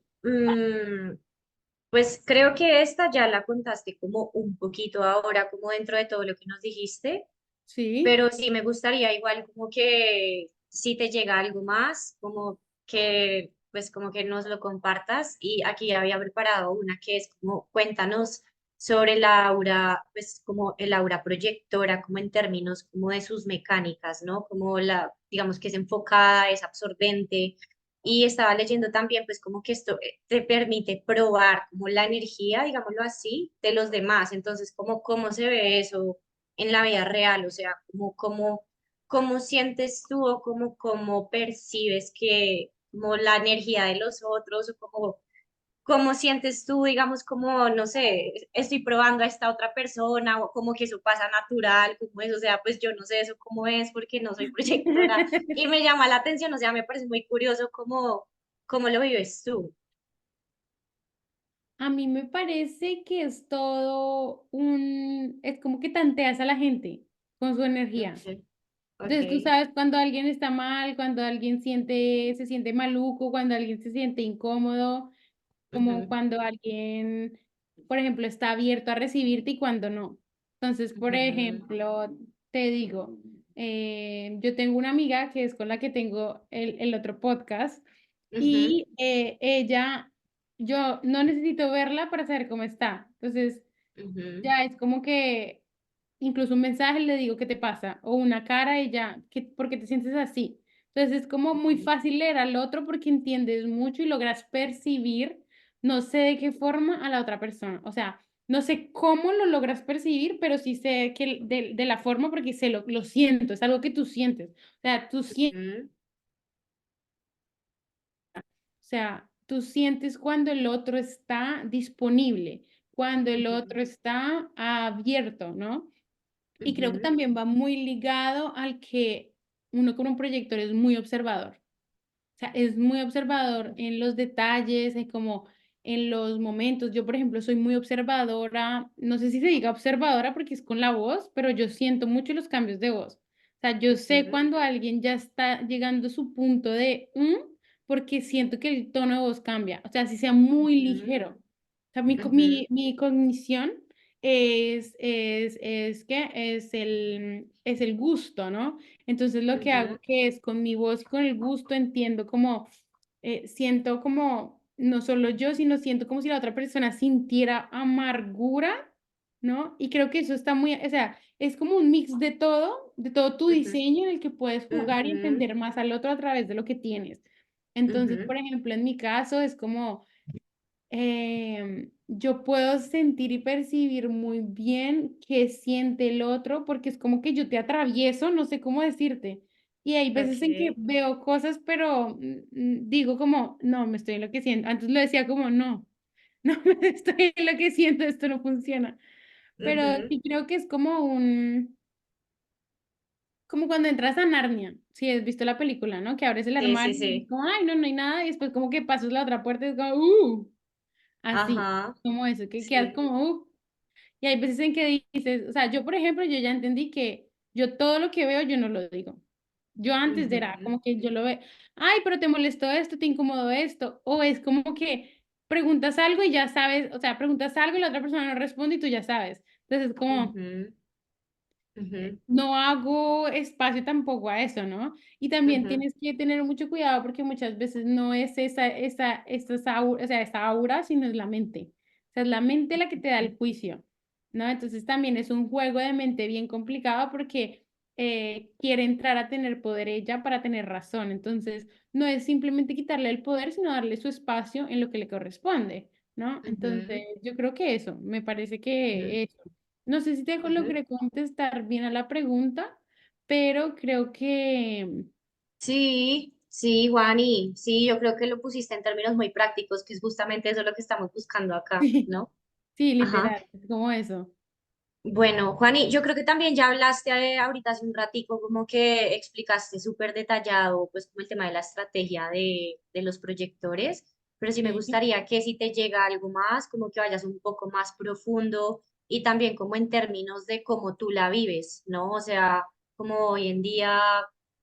pues creo que esta ya la contaste como un poquito ahora, como dentro de todo lo que nos dijiste, Sí, pero sí me gustaría igual como que si te llega algo más, como que pues como que nos lo compartas y aquí había preparado una que es como cuéntanos sobre la aura, pues como el aura proyectora, como en términos como de sus mecánicas, ¿no? Como la, digamos que es enfocada, es absorbente. Y estaba leyendo también, pues como que esto te permite probar como la energía, digámoslo así, de los demás. Entonces, como cómo se ve eso en la vida real, o sea, cómo sientes tú o cómo percibes que como la energía de los otros o cómo sientes tú, digamos, como, no sé, estoy probando a esta otra persona o como que eso pasa natural, como eso, o sea, pues yo no sé eso cómo es porque no soy proyectora y me llama la atención, o sea, me parece muy curioso cómo lo vives tú. a mí me parece que es todo es como que tanteas a la gente con su energía. Ok, ok. Entonces tú sabes cuando alguien está mal, cuando alguien se siente maluco, cuando alguien se siente incómodo, como Ujú, cuando alguien, por ejemplo, está abierto a recibirte y cuando no. Entonces, por ujú, ejemplo, te digo, yo tengo una amiga que es con la que tengo el otro podcast ujú, y ella, yo no necesito verla para saber cómo está. Entonces, ujú, ya es como que incluso un mensaje le digo qué te pasa o una cara y ya, ¿por qué te sientes así? Entonces es como muy ujú, fácil leer al otro porque entiendes mucho y logras percibir, no sé de qué forma, a la otra persona. O sea, no sé cómo lo logras percibir, pero sí sé que de la forma porque lo siento, es algo que tú sientes. O sea, tú sientes. ujú, O sea, tú sientes cuando el otro está disponible, cuando el ujú, otro está abierto, ¿no? Y creo que ujú, también va muy ligado al que uno como un proyector es muy observador. O sea, es muy observador en los detalles, en como en los momentos. Yo, por ejemplo, soy muy observadora, no sé si se diga observadora porque es con la voz, pero yo siento mucho los cambios de voz. O sea, yo sé ujú, cuando alguien ya está llegando a su punto de porque siento que el tono de voz cambia. O sea, si sea muy ujú, ligero. O sea, ujú, mi cognición es el gusto, ¿no? Entonces lo que hago ujú, que es con mi voz y con el gusto entiendo como, siento como, no solo yo, sino siento como si la otra persona sintiera amargura, ¿no? Y creo que eso está muy, o sea, es como un mix de todo tu ujú, diseño en el que puedes jugar y ujú, entender más al otro a través de lo que tienes. Entonces, ujú, por ejemplo, en mi caso es como yo puedo sentir y percibir muy bien qué siente el otro, porque es como que yo te atravieso, no sé cómo decirte. Y hay veces en que ok, veo cosas, pero digo como, no, me estoy enloqueciendo. Antes lo decía como, no, no me estoy enloqueciendo, esto no funciona. Pero ujú, sí creo que es como cuando entras a Narnia, si has visto la película, ¿no? Que abres el sí, sí, armario y es sí, como, ay, no, no hay nada, y después como que pasas la otra puerta y es como, así, ajá, como eso, que quedas sí, como, y hay veces en que dices, o sea, yo por ejemplo, yo ya entendí que yo todo lo que veo, yo no lo digo. Yo antes era ujú, como que yo lo veo, ay, pero te molestó esto, te incomodó esto, o es como que preguntas algo y ya sabes, o sea, preguntas algo y la otra persona no responde y tú ya sabes. Entonces es como, ujú, ujú, no hago espacio tampoco a eso, ¿no? Y también ujú, tienes que tener mucho cuidado porque muchas veces no es o sea, esa aura, sino es la mente. O sea, es la mente la que te da el juicio, ¿no? Entonces también es un juego de mente bien complicado porque quiere entrar a tener poder ella para tener razón. Entonces, no es simplemente quitarle el poder, sino darle su espacio en lo que le corresponde, ¿no? Entonces, ujú, yo creo que eso, me parece ujú, que eso. No sé si te ujú. logré contestar bien a la pregunta, pero creo que Sí, sí, Juani, sí, yo creo que lo pusiste en términos muy prácticos, que es justamente eso lo que estamos buscando acá, sí, ¿no? sí, Ajá. literal, es como eso. Bueno, Juani, yo creo que también ya hablaste ahorita hace un ratico, como que explicaste súper detallado, pues, como el tema de la estrategia de los proyectores. pero sí me Sí. gustaría que si te llega algo más, como que vayas un poco más profundo y también como en términos de cómo tú la vives, ¿no? O sea, como hoy en día,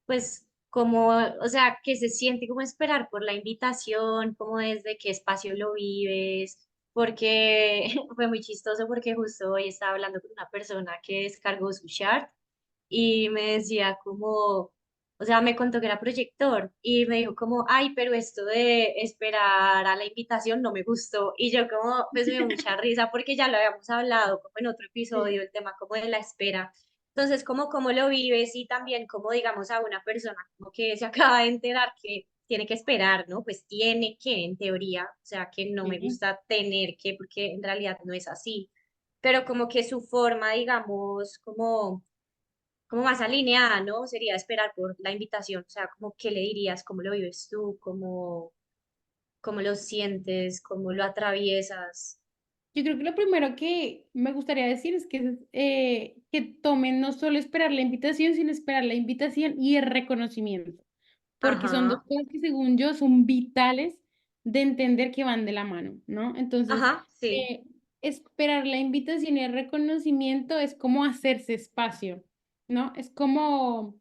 pues, como, o sea, que se siente como esperar por la invitación, como desde qué espacio lo vives, porque fue muy chistoso porque justo hoy estaba hablando con una persona que descargó su chart y me decía como, o sea, me contó que era proyector y me dijo como, ay, pero esto de esperar a la invitación no me gustó. Y yo como, pues me dio mucha risa porque ya lo habíamos hablado como en otro Sí. episodio, el tema como de la espera. Entonces, como cómo lo vives y también como digamos a una persona como que se acaba de enterar que tiene que esperar, ¿no? Pues tiene que, en teoría, o sea, que no me Sí. gusta tener que, porque en realidad no es así, pero como que su forma, digamos, como más alineada, ¿no? Sería esperar por la invitación, o sea, como qué le dirías, cómo lo vives tú, cómo lo sientes, cómo lo atraviesas. Yo creo que lo primero que me gustaría decir es que tomen no solo esperar la invitación, sino esperar la invitación y el reconocimiento, porque son dos Ajá, cosas que según yo son vitales de entender que van de la mano, ¿no? Entonces, ajá, sí. eh, esperar la invitación y el reconocimiento es como hacerse espacio, ¿no? Es como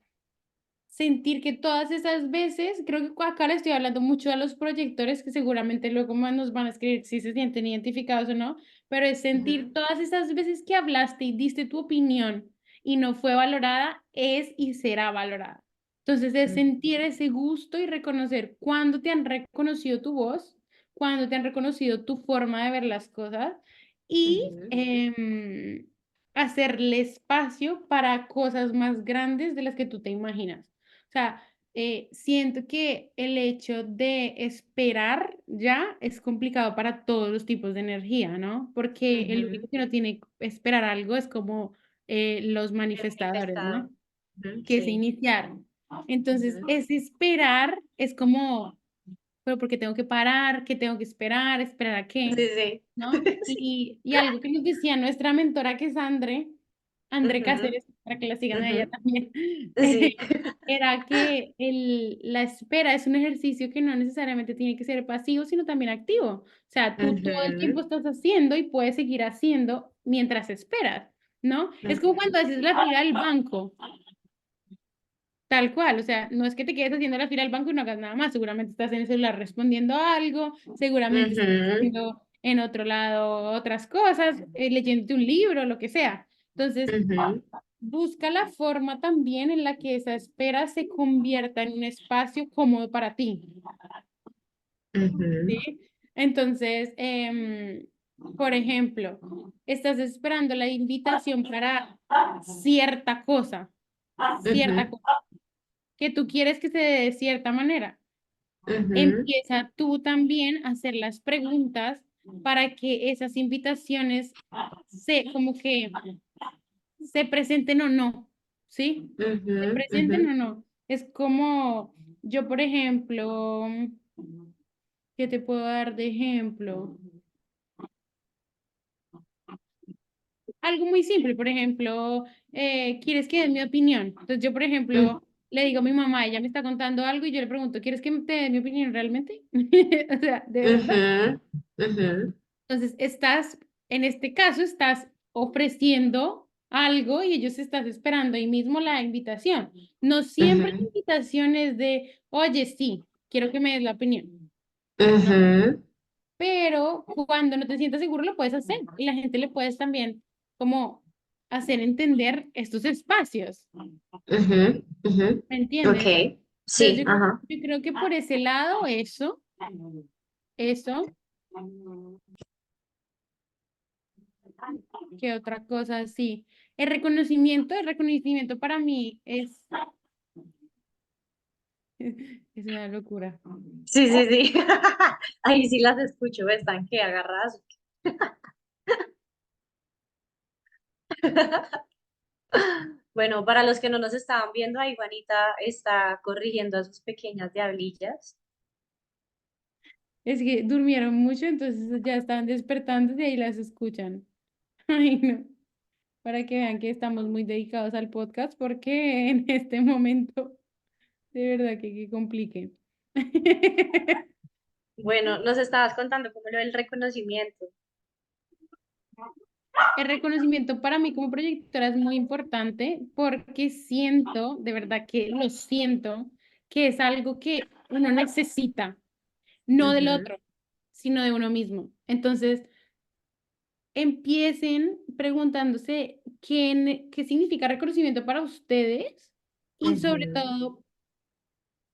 sentir que todas esas veces, creo que acá le estoy hablando mucho a los proyectores que seguramente luego nos van a escribir si se sienten identificados o no, pero es sentir Ujú, todas esas veces que hablaste y diste tu opinión y no fue valorada, es y será valorada. Entonces, es sentir ese gusto y reconocer cuándo te han reconocido tu voz, cuándo te han reconocido tu forma de ver las cosas y ujú, hacerle espacio para cosas más grandes de las que tú te imaginas. O sea, siento que el hecho de esperar ya es complicado para todos los tipos de energía, ¿no? Porque el ujú, único que no tiene que esperar algo es como los el manifestadores, manifestado. ¿no? Ujú, Que se sí. iniciaron. Entonces, Ujú, ese esperar es como, pero porque tengo que parar, ¿qué tengo que esperar? ¿Esperar a sí, qué? sí. ¿No? Sí. Y algo que nos decía nuestra mentora, que es André Ujú, Cáceres, para que la sigan a ella ujú, también, sí. era que la espera es un ejercicio que no necesariamente tiene que ser pasivo, sino también activo. O sea, tú todo el tiempo Ujú, estás haciendo y puedes seguir haciendo mientras esperas, ¿no? Es como ujú, cuando haces la fila del banco. Tal cual, o sea, no es que te quedes haciendo la fila al banco y no hagas nada más, seguramente estás en el celular respondiendo a algo, seguramente estás ujú, haciendo en otro lado otras cosas, leyéndote un libro, lo que sea. Entonces, ujú, busca la forma también en la que esa espera se convierta en un espacio cómodo para ti, ujú, ¿sí? Entonces, por ejemplo, estás esperando la invitación para cierta ujú, cosa que tú quieres que se dé de cierta manera. ujú, Empieza tú también a hacer las preguntas para que esas invitaciones como que se presenten o no, ¿sí? Se ujú, ujú. presenten o no. Es como yo, por ejemplo, ¿qué te puedo dar de ejemplo? Algo muy simple, por ejemplo, ¿quieres que dé mi opinión? Entonces yo, por ejemplo, le digo a mi mamá, ella me está contando algo y yo le pregunto, ¿quieres que te dé mi opinión realmente? O sea, ¿de verdad? Ujú, ujú, Entonces, en este caso, estás ofreciendo algo y ellos estás esperando ahí mismo la invitación. No siempre la ujú, invitación es de, oye, sí, quiero que me des la opinión, ¿no? ujú, Pero cuando no te sientas seguro, lo puedes hacer y la gente le puedes también como hacer entender estos espacios, ujú, ujú. ¿me Ok, entiendes? Entonces, sí, ajá. yo creo que por ese lado, eso, ¿qué otra cosa? Sí, el reconocimiento para mí es una locura. Sí, sí, sí. Ahí sí las escucho, están que agarradas. Bueno, para los que no nos estaban viendo, ahí Juanita está corrigiendo a sus pequeñas diablillas. Es que durmieron mucho, entonces ya están despertando y ahí las escuchan. Ay, no, para que vean que estamos muy dedicados al podcast porque en este momento, de verdad que complique. Bueno, nos estabas contando como lo del reconocimiento. El reconocimiento para mí como proyectora es muy importante porque siento, de verdad que lo siento, que es algo que uno necesita, no del Ujú, otro, sino de uno mismo. Entonces, empiecen preguntándose qué significa reconocimiento para ustedes y sobre ujú, todo,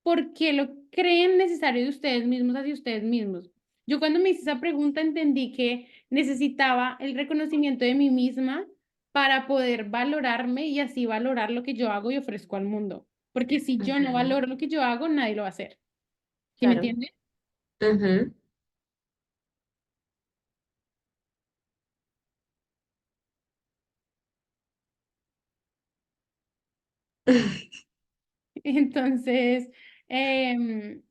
por qué lo creen necesario de ustedes mismos hacia ustedes mismos. Yo cuando me hice esa pregunta entendí que necesitaba el reconocimiento de mí misma para poder valorarme y así valorar lo que yo hago y ofrezco al mundo. Porque si yo no ujú, valoro lo que yo hago, nadie lo va a hacer. ¿Sí me claro. entiendes? Ujú. Entonces, em,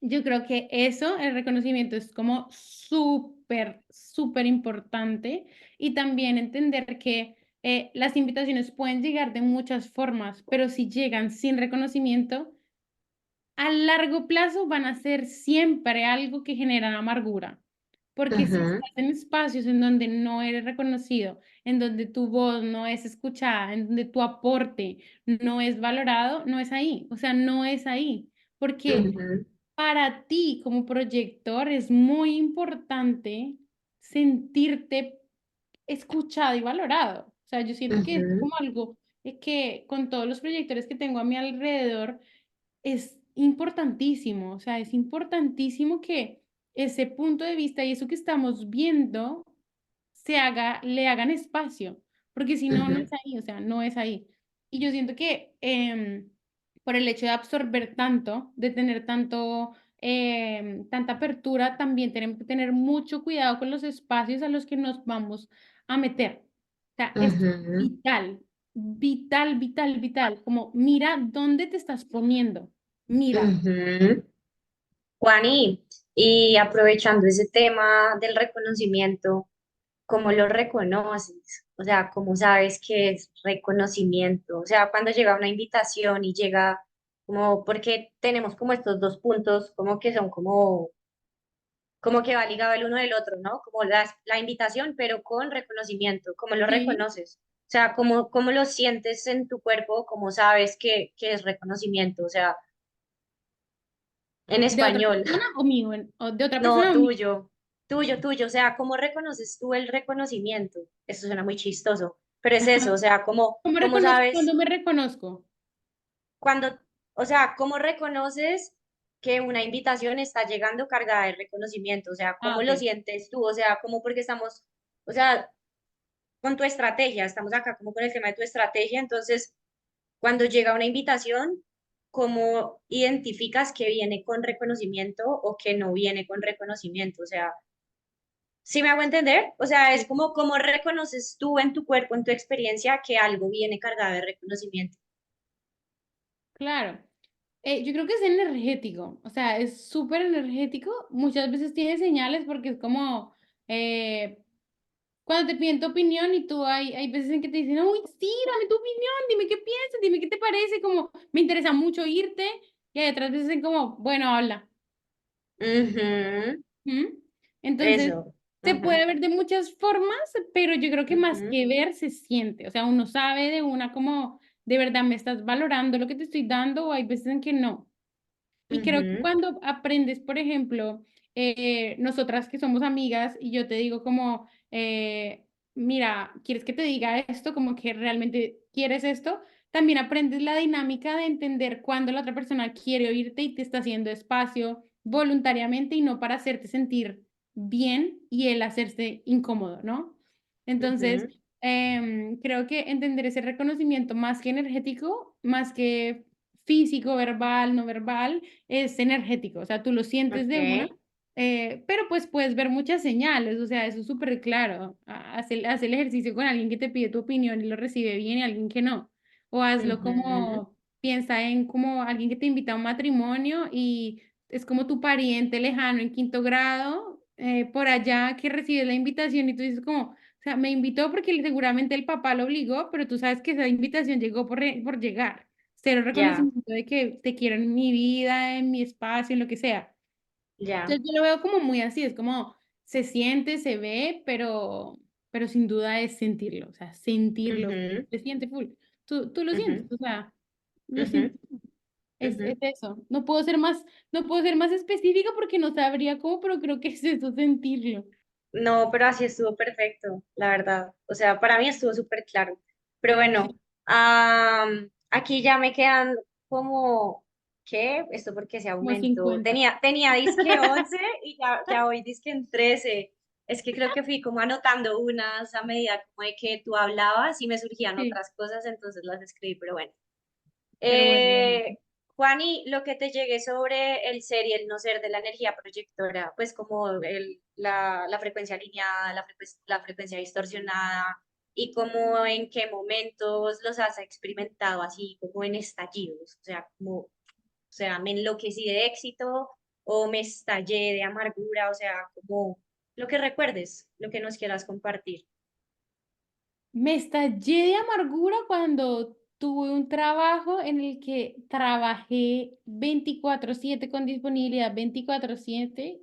yo creo que eso, el reconocimiento es como súper, súper importante y también entender que las invitaciones pueden llegar de muchas formas, pero si llegan sin reconocimiento, a largo plazo van a ser siempre algo que genera amargura. Porque si Ujú, estás en espacios en donde no eres reconocido, en donde tu voz no es escuchada, en donde tu aporte no es valorado, no es ahí. O sea, no es ahí. Porque ujú, para ti como proyector es muy importante sentirte escuchado y valorado. O sea, yo siento que es ujú, como algo que con todos los proyectores que tengo a mi alrededor es importantísimo. O sea, es importantísimo que ese punto de vista y eso que estamos viendo le hagan espacio, porque si no, no ujú, es ahí, o sea, no es ahí. Y yo siento que por el hecho de absorber tanto, de tener tanta apertura, también tenemos que tener mucho cuidado con los espacios a los que nos vamos a meter. O sea, es ujú, vital, vital, vital, vital, como mira dónde te estás poniendo, mira. ujú. Juani, y aprovechando ese tema del reconocimiento, ¿cómo lo reconoces? O sea, ¿cómo sabes que es reconocimiento? O sea, cuando llega una invitación y llega como, porque tenemos como estos dos puntos, como que son como que va ligado el uno del otro, ¿no? Como la invitación, pero con reconocimiento, ¿cómo lo Sí, reconoces? O sea, ¿cómo lo sientes en tu cuerpo? ¿Cómo sabes que es reconocimiento? O sea, en de otra español. persona o mío, o de otra No, persona o mío. tuyo, o sea, ¿cómo reconoces tú el reconocimiento? Eso suena muy chistoso, pero es eso, o sea, ¿cómo Cuando sabes me reconozco? cuando, o sea, cómo reconoces que una invitación está llegando cargada de reconocimiento? O sea, Ah, ¿cómo lo ok. sientes tú? O sea, ¿cómo porque estamos, o sea, con tu estrategia, estamos acá como con el tema de tu estrategia, entonces, cuando llega una invitación, ¿cómo identificas que viene con reconocimiento o que no viene con reconocimiento? O sea, ¿sí me hago entender? O sea, es Sí, como cómo reconoces tú en tu cuerpo, en tu experiencia, que algo viene cargado de reconocimiento. claro. Yo creo que es energético, o sea, es súper energético. Muchas veces tiene señales porque es como cuando te piden tu opinión y tú hay veces en que te dicen, uy, sí, dame tu opinión, dime qué piensas, dime qué te parece, como me interesa mucho oírte. Y hay otras veces en como, bueno, habla. Ujú, ¿Mm? Entonces, eso. se Ujú, puede ver de muchas formas, pero yo creo que más ujú, que ver se siente. O sea, uno sabe de una como, de verdad me estás valorando lo que te estoy dando o hay veces en que no. Y creo que ujú, cuando aprendes, por ejemplo, nosotras que somos amigas y yo te digo como, mira, ¿quieres que te diga esto? Como que realmente quieres esto. También aprendes la dinámica de entender cuando la otra persona quiere oírte y te está haciendo espacio voluntariamente y no para hacerte sentir bien y él hacerse incómodo, ¿no? Entonces, ujú. creo que entender ese reconocimiento más que energético, más que físico, verbal, no verbal, es energético, o sea, tú lo sientes de una, Ok. pero pues puedes ver muchas señales, o sea, eso es súper claro. Haz el ejercicio con alguien que te pide tu opinión y lo recibe bien y alguien que no. O hazlo Ujú, como, piensa en como alguien que te invita a un matrimonio y es como tu pariente lejano en quinto grado, por allá que recibe la invitación y tú dices como, o sea, me invitó porque seguramente el papá lo obligó, pero tú sabes que esa invitación llegó por llegar. Cero ya. reconocimiento de que te quiero en mi vida, en mi espacio, en lo que sea. Ya. Entonces yo lo veo como muy así, es como se siente, se ve, pero sin duda es sentirlo, o sea, sentirlo, Ujú, se siente full. Tú lo sientes, ujú, o sea, lo ujú, sientes. Es ujú. eso. No puedo ser más específica porque no sabría cómo, pero creo que es eso, sentirlo. No, pero así estuvo perfecto, la verdad. O sea, para mí estuvo súper claro. Pero Sí, bueno, aquí ya me quedan como, ¿qué? Esto porque se como aumentó. 50. Tenía disque 11 y ya voy disque en 13. Es que creo que fui como anotando unas a medida como de que tú hablabas y me surgían Sí, otras cosas, entonces las escribí, pero bueno. pero bueno, bueno. Juani, lo que te llegue sobre el ser y el no ser de la energía proyectora, pues como la frecuencia alineada, la frecuencia distorsionada y como en qué momentos los has experimentado así como en estallidos, o sea, o sea, me enloquecí de éxito o me estallé de amargura, o sea, como lo que recuerdes, lo que nos quieras compartir. Me estallé de amargura cuando tuve un trabajo en el que trabajé 24/7 con disponibilidad 24/7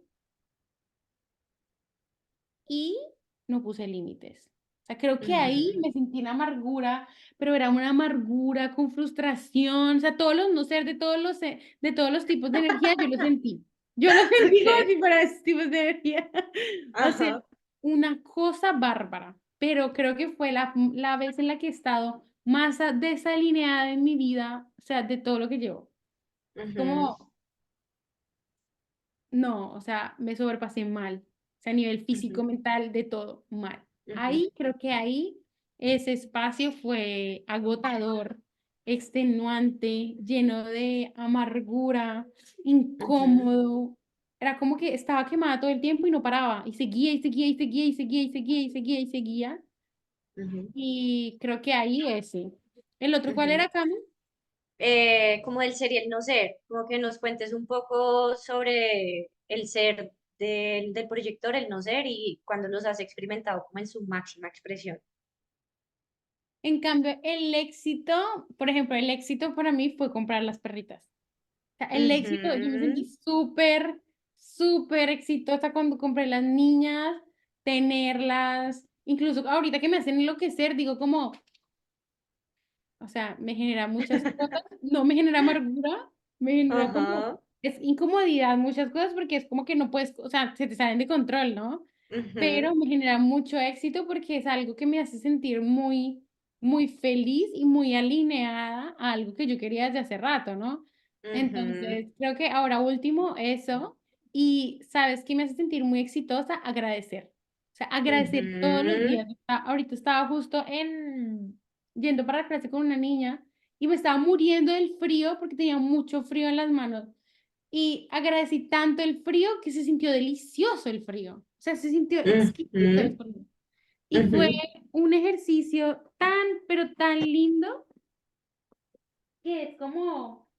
y no puse límites. O sea, creo que ahí Ujú. me sentí en amargura, pero era una amargura con frustración, o sea, todos los no ser de todos los tipos de energía, yo lo sentí. Yo lo sentí como Ok, si fuera esos tipos de energía. O sea, ajá. una cosa bárbara, pero creo que fue la vez en la que he estado más desalineada en mi vida, o sea, de todo lo que llevo. Es Ujú, como, no, o sea, me sobrepasé mal. O sea, a nivel físico, ujú, mental, de todo, mal. ujú. Ahí, creo que ahí, ese espacio fue agotador, extenuante, lleno de amargura, Ujú, incómodo. Era como que estaba quemada todo el tiempo y no paraba. Y seguía, y seguía, y seguía, y seguía, y seguía, y seguía, y seguía. ujú, Y creo que ahí ese. ¿El otro cuál ujú. era, Cami? Como del ser y el no ser, como que nos cuentes un poco sobre el ser del proyector, el no ser y cuando los has experimentado como en su máxima expresión. En cambio, el éxito, por ejemplo, el éxito para mí fue comprar las perritas. Sea, el éxito, yo me sentí Ujú, súper, súper exitosa cuando compré las niñas, tenerlas, incluso ahorita que me hacen enloquecer, digo como, o sea, me genera muchas cosas, no me genera amargura, me genera como, ajá, es incomodidad muchas cosas porque es como que no puedes, o sea, se te salen de control, ¿no? ujú, Pero me genera mucho éxito porque es algo que me hace sentir muy, muy feliz y muy alineada a algo que yo quería desde hace rato, ¿no? ujú, Entonces, creo que ahora último eso, y sabes que me hace sentir muy exitosa, agradecer. O sea, agradecer todos los ujú, días. Ahorita estaba justo yendo para la clase con una niña y me estaba muriendo del frío porque tenía mucho frío en las manos. Y agradecí tanto el frío que se sintió delicioso el frío. O sea, se sintió exquisito el ujú, frío. Y fue ujú, un ejercicio tan, pero tan lindo que es como,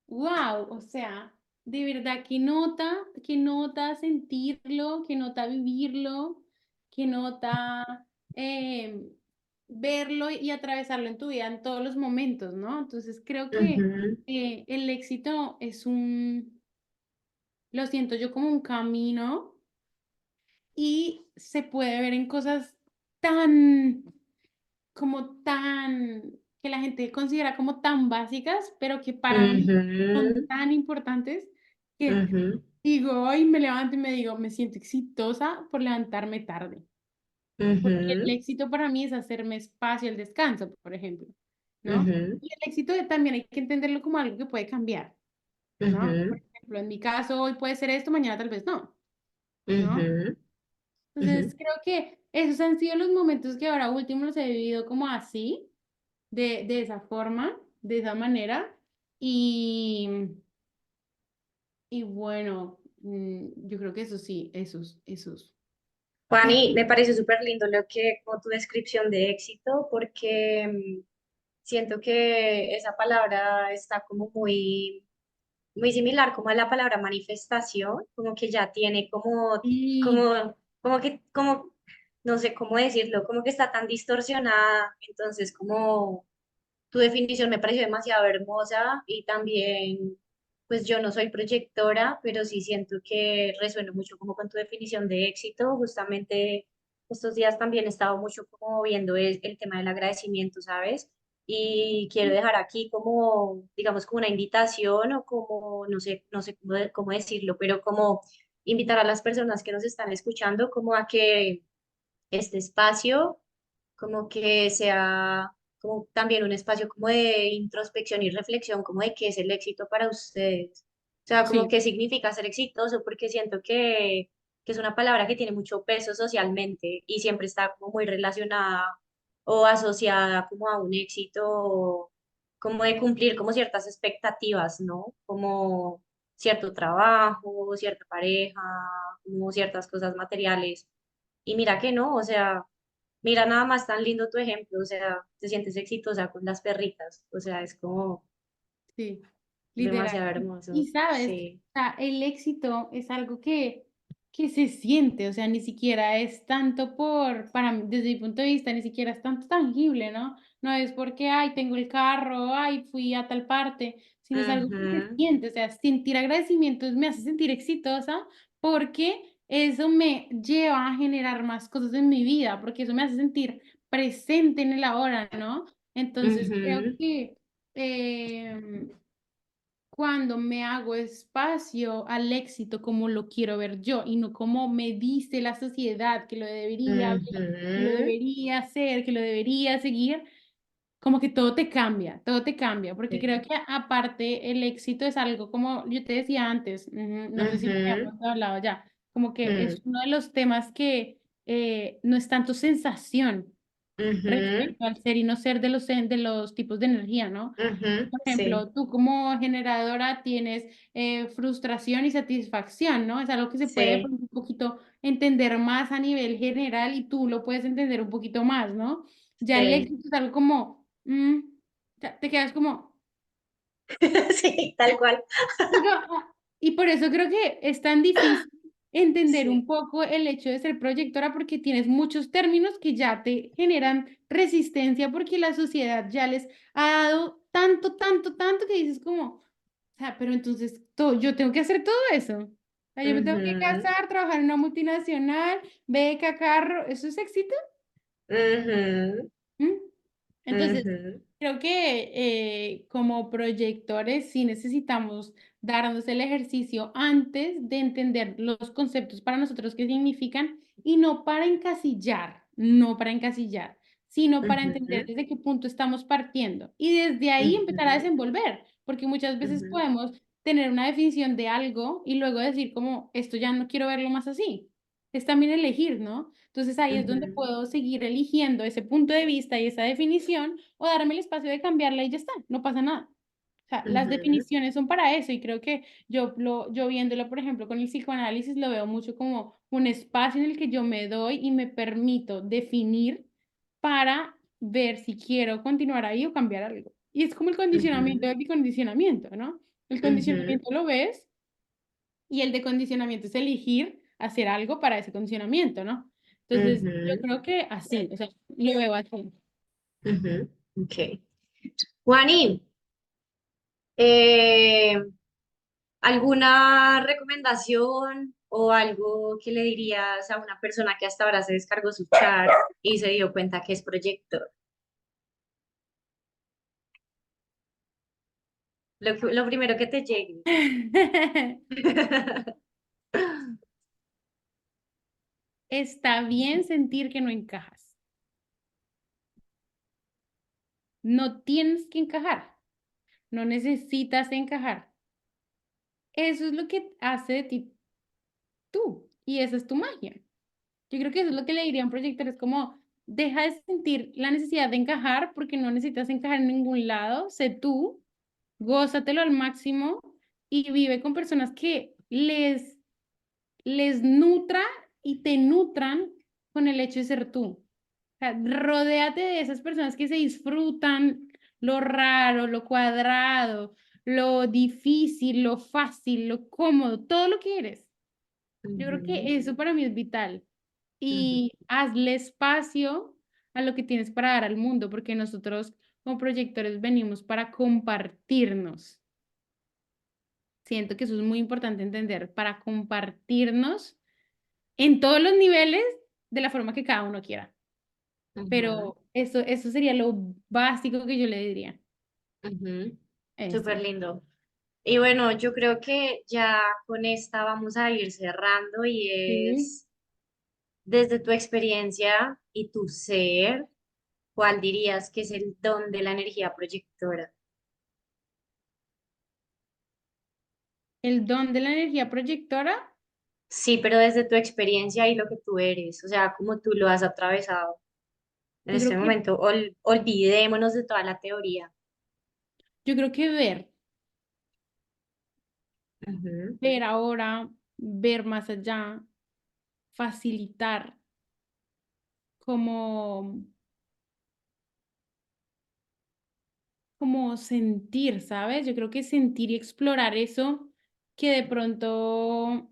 wow, o sea, de verdad, que nota sentirlo, que nota vivirlo, que nota eh, verlo y atravesarlo en tu vida en todos los momentos, ¿no? Entonces creo que ujú, el éxito es lo siento yo como un camino y se puede ver en cosas tan, como tan, que la gente considera como tan básicas, pero que para mí son ujú, tan importantes que ujú, digo, hoy me levanto y me digo, me siento exitosa por levantarme tarde. Porque el ujú, éxito para mí es hacerme espacio al descanso, por ejemplo, ¿no? ujú, Y el éxito también hay que entenderlo como algo que puede cambiar, ¿no? Por ujú, ejemplo, en mi caso hoy puede ser esto, mañana tal vez no, ¿no? ujú, Entonces, ujú. creo que esos han sido los momentos que ahora último los he vivido como así, de esa forma, de esa manera. Y, y bueno, yo creo que eso sí, esos. Juani, me parece súper lindo lo que, como tu descripción de éxito, porque siento que esa palabra está como muy similar como a la palabra manifestación, como que ya tiene Y como, no sé cómo decirlo, como que está tan distorsionada, entonces como tu definición me pareció demasiado hermosa y también pues yo no soy proyectora, pero sí siento que resueno mucho como con tu definición de éxito. Justamente estos días también he estado mucho como viendo el tema del agradecimiento, ¿sabes? Y quiero dejar aquí como, digamos, como una invitación o como, no sé cómo decirlo, pero como invitar a las personas que nos están escuchando como a que este espacio como que sea como también un espacio como de introspección y reflexión, como de qué es el éxito para ustedes. O sea, como Sí, qué significa ser exitoso, porque siento que es una palabra que tiene mucho peso socialmente y siempre está como muy relacionada o asociada como a un éxito, como de cumplir como ciertas expectativas, ¿no? Como cierto trabajo, cierta pareja, como ciertas cosas materiales. Y mira que no, o sea, mira nada más tan lindo tu ejemplo, o sea, te sientes exitosa con las perritas, o sea, es como sí, literal. demasiado Y hermoso, sabes, sí. o sea, el éxito es algo que se siente, o sea, ni siquiera es tanto para mí, desde mi punto de vista, ni siquiera es tanto tangible, ¿no? No es porque, ay, tengo el carro, ay, fui a tal parte, sino es algo que se Ujú, siente, o sea, sentir agradecimientos me hace sentir exitosa porque eso me lleva a generar más cosas en mi vida, porque eso me hace sentir presente en el ahora, ¿no? Entonces, creo ujú, que em, cuando me hago espacio al éxito como lo quiero ver yo y no como me dice la sociedad que lo debería ver, que lo ujú, debería hacer, que lo debería seguir, como que todo te cambia, porque sí, creo que aparte el éxito es algo como yo te decía antes, no sé si lo ujú, habíamos hablado ya, como que ujú, es uno de los temas que no es tanto sensación ujú, respecto al ser y no ser de los tipos de energía, ¿no? ujú, Por sí, ejemplo, tú como generadora tienes frustración y satisfacción, ¿no? Es algo que se puede sí, pues, un poquito entender más a nivel general y tú lo puedes entender un poquito más, ¿no? Ya el sí, éxito es algo como, ya te quedas como, sí, tal cual. digo, y por eso creo que es tan difícil entender un Sí. poco el hecho de ser proyectora porque tienes muchos términos que ya te generan resistencia porque la sociedad ya les ha dado tanto, tanto, tanto que dices como, o sea, pero entonces yo tengo que hacer todo eso. O sea, yo me tengo que Ujú, casar, trabajar en una multinacional, beca, carro, ¿eso es éxito? ujú, ¿Mm? Entonces, ujú, creo que como proyectores sí necesitamos darnos el ejercicio antes de entender los conceptos para nosotros que significan y no para encasillar, no para encasillar, sino para entender ujú, desde qué punto estamos partiendo y desde ahí empezar a ujú, desenvolver, porque muchas veces ujú, podemos tener una definición de algo y luego decir como esto ya no quiero verlo más así. Es también elegir, ¿no? Entonces ahí es donde ujú, puedo seguir eligiendo ese punto de vista y esa definición o darme el espacio de cambiarla y ya está, no pasa nada. O sea, las ujú, definiciones son para eso y creo que yo viéndolo, por ejemplo, con el psicoanálisis lo veo mucho como un espacio en el que yo me doy y me permito definir para ver si quiero continuar ahí o cambiar algo. Y es como el condicionamiento ujú, del condicionamiento, ¿no? El ujú, condicionamiento lo ves y el de condicionamiento es elegir hacer algo para ese condicionamiento, ¿no? Entonces, yo ujú, creo que así, o sea, lo veo así. ujú. Ok. Juani, eh, ¿alguna recomendación o algo que le dirías a una persona que hasta ahora se descargó su chat y se dio cuenta que es proyector? Lo primero que te llegue. Está bien sentir que no encajas. No tienes que encajar, no necesitas encajar. Eso es lo que hace de ti tú y esa es tu magia. Yo creo que eso es lo que le diría a un proyector, es como deja de sentir la necesidad de encajar porque no necesitas encajar en ningún lado, sé tú, gózatelo al máximo y vive con personas que les nutra y te nutran con el hecho de ser tú. O sea, rodéate de esas personas que se disfrutan lo raro, lo cuadrado, lo difícil, lo fácil, lo cómodo, todo lo que eres. Yo creo Ujú, que eso para mí es vital. ujú. Y hazle espacio a lo que tienes para dar al mundo, porque nosotros como proyectores venimos para compartirnos. Siento que eso es muy importante entender para compartirnos en todos los niveles de la forma que cada uno quiera. Ujú, Pero eso sería lo básico que yo le diría. ujú. Súper Eso. lindo. Y bueno, yo creo que ya con esta vamos a ir cerrando y Sí. es desde tu experiencia y tu ser, ¿cuál dirías que es el don de la energía proyectora? El don de la energía proyectora, Sí, pero desde tu experiencia y lo que tú eres, o sea, como tú lo has atravesado en yo este creo que, momento. Olvidémonos de toda la teoría. yo creo que Ujú, ver ahora, ver más allá, facilitar, como, como sentir, ¿sabes? Yo creo que sentir y explorar eso que de pronto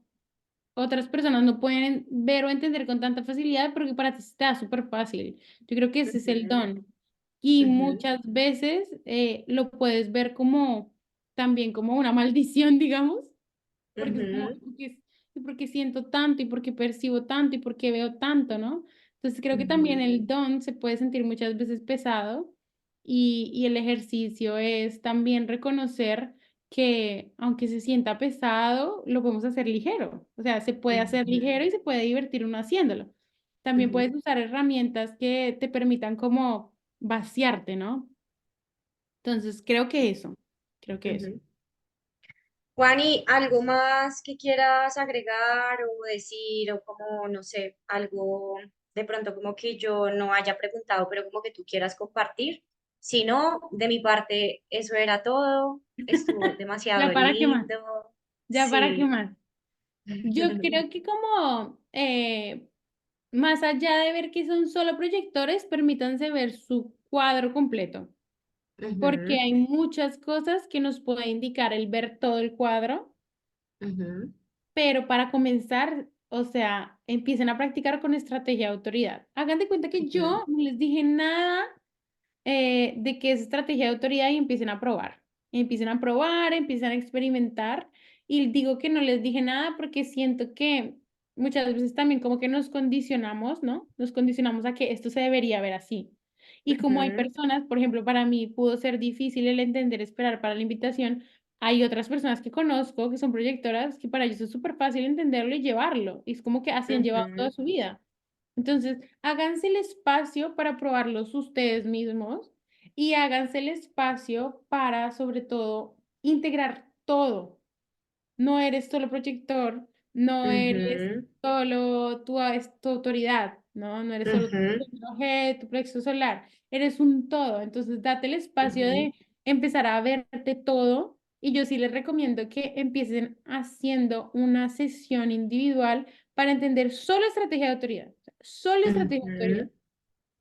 otras personas no pueden ver o entender con tanta facilidad porque para ti está súper fácil. Yo creo que ese es el ujú, don. Y ujú, muchas veces lo puedes ver como también como una maldición, digamos, porque es como, ujú, y porque siento tanto y porque percibo tanto y porque veo tanto, ¿no? Entonces creo que también ujú, el don se puede sentir muchas veces pesado y el ejercicio es también reconocer que aunque se sienta pesado, lo podemos hacer ligero. O sea, se puede hacer ujú, ligero y se puede divertir uno haciéndolo. También ujú, puedes usar herramientas que te permitan como vaciarte, ¿no? Entonces creo que eso. ujú. Juani, ¿algo más que quieras agregar o decir o como, no sé, algo de pronto como que yo no haya preguntado, pero como que tú quieras compartir? Si no, de mi parte, eso era todo. Estuvo Ya demasiado para qué más, lindo. ya para qué Sí. más. Yo creo que como más allá de ver que son solo proyectores, permítanse ver su cuadro completo, porque Ujú, hay muchas cosas que nos puede indicar el ver todo el cuadro, ujú, pero para comenzar, o sea, empiecen a practicar con estrategia de autoridad. Hagan de cuenta que ujú, yo no les dije nada de qué es estrategia de autoridad y empiecen a probar. Empiecen a probar, empiecen a experimentar. Y digo que no les dije nada porque siento que muchas veces también como que nos condicionamos, ¿no? Nos condicionamos a que esto se debería ver así. Y como hay ujú, personas, por ejemplo, para mí pudo ser difícil el entender, esperar para la invitación, hay otras personas que conozco que son proyectoras que para ellos es súper fácil entenderlo y llevarlo. Y es como que así han llevado toda ujú, su vida. Entonces, háganse el espacio para probarlos ustedes mismos y háganse el espacio para, sobre todo, integrar todo. No eres solo proyector, no eres ujú, solo tu autoridad, ¿no? No eres solo tu ujú, tu plexo solar, eres un todo. Entonces, date el espacio ujú, de empezar a verte todo. Y yo sí les recomiendo que empiecen haciendo una sesión individual para entender solo estrategia de autoridad, o sea, solo estrategia de autoridad, ujú,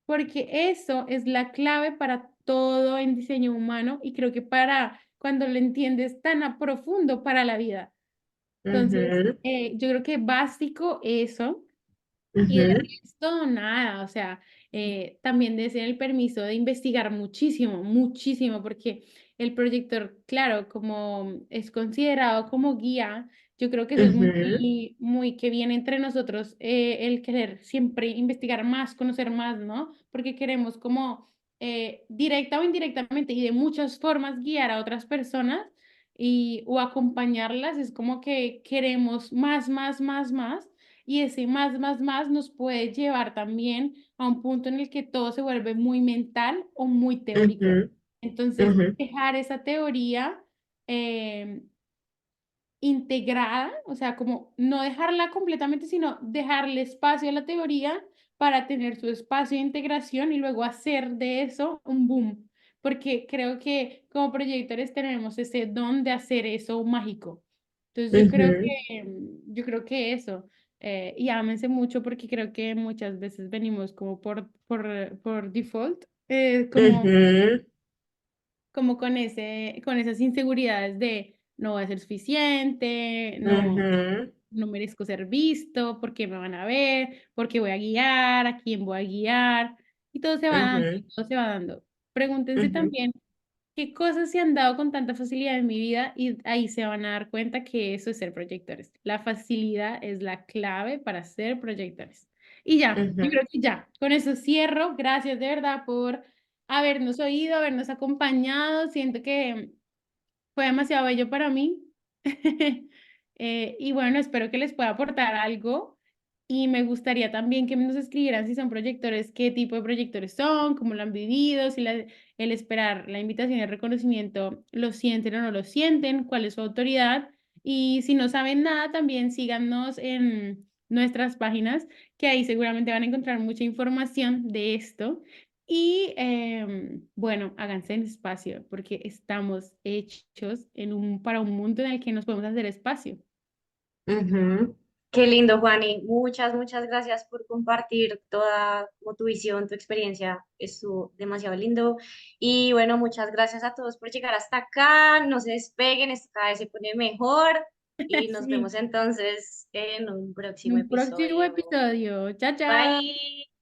porque eso es la clave para todo en diseño humano y creo que para cuando lo entiendes tan a profundo para la vida. Entonces, ujú, yo creo que básico eso. Y de ujú, resto, nada, o sea, también deseen el permiso de investigar muchísimo, muchísimo, porque el proyector, claro, como es considerado como guía, yo creo que eso es ujú, muy, muy que viene entre nosotros, el querer siempre investigar más, conocer más, ¿no? Porque queremos como directa o indirectamente y de muchas formas guiar a otras personas y, o acompañarlas, es como que queremos más, más, más, más. Y ese más nos puede llevar también a un punto en el que todo se vuelve muy mental o muy teórico. ujú, Entonces, ujú, dejar esa teoría eh, integrada, o sea, como no dejarla completamente, sino dejarle espacio a la teoría para tener su espacio de integración y luego hacer de eso un boom. Porque creo que como proyectores tenemos ese don de hacer eso mágico. Entonces ujú, yo creo que eso, y ámense mucho porque creo que muchas veces venimos como por default, ujú, como con esas inseguridades de no voy a ser suficiente, ujú, no merezco ser visto, por qué me van a ver, por qué voy a guiar, a quién voy a guiar, y todo se va dando, ujú, todo se va dando. Pregúntense ujú, también qué cosas se han dado con tanta facilidad en mi vida y ahí se van a dar cuenta que eso es ser proyectores. La facilidad es la clave para ser proyectores. Y ya, yo Ujú. creo que ya, con eso cierro. Gracias de verdad por habernos oído, habernos acompañado. Siento que fue demasiado bello para mí. Y bueno, espero que les pueda aportar algo. Y me gustaría también que nos escribieran si son proyectores, qué tipo de proyectores son, cómo lo han vivido, si el esperar la invitación y el reconocimiento lo sienten o no lo sienten, cuál es su autoridad. Y si no saben nada, también síganos en nuestras páginas, que ahí seguramente van a encontrar mucha información de esto. Y bueno, háganse en espacio, porque estamos hechos para un mundo en el que nos podemos hacer espacio. Ujú. Qué lindo, Juani. Muchas, muchas gracias por compartir toda como tu visión, tu experiencia. Estuvo demasiado lindo. Y bueno, muchas gracias a todos por llegar hasta acá. No se despeguen, esto cada vez se pone mejor. Y nos Sí, vemos entonces en un en próximo un próximo episodio. episodio. Chao, chao. Bye.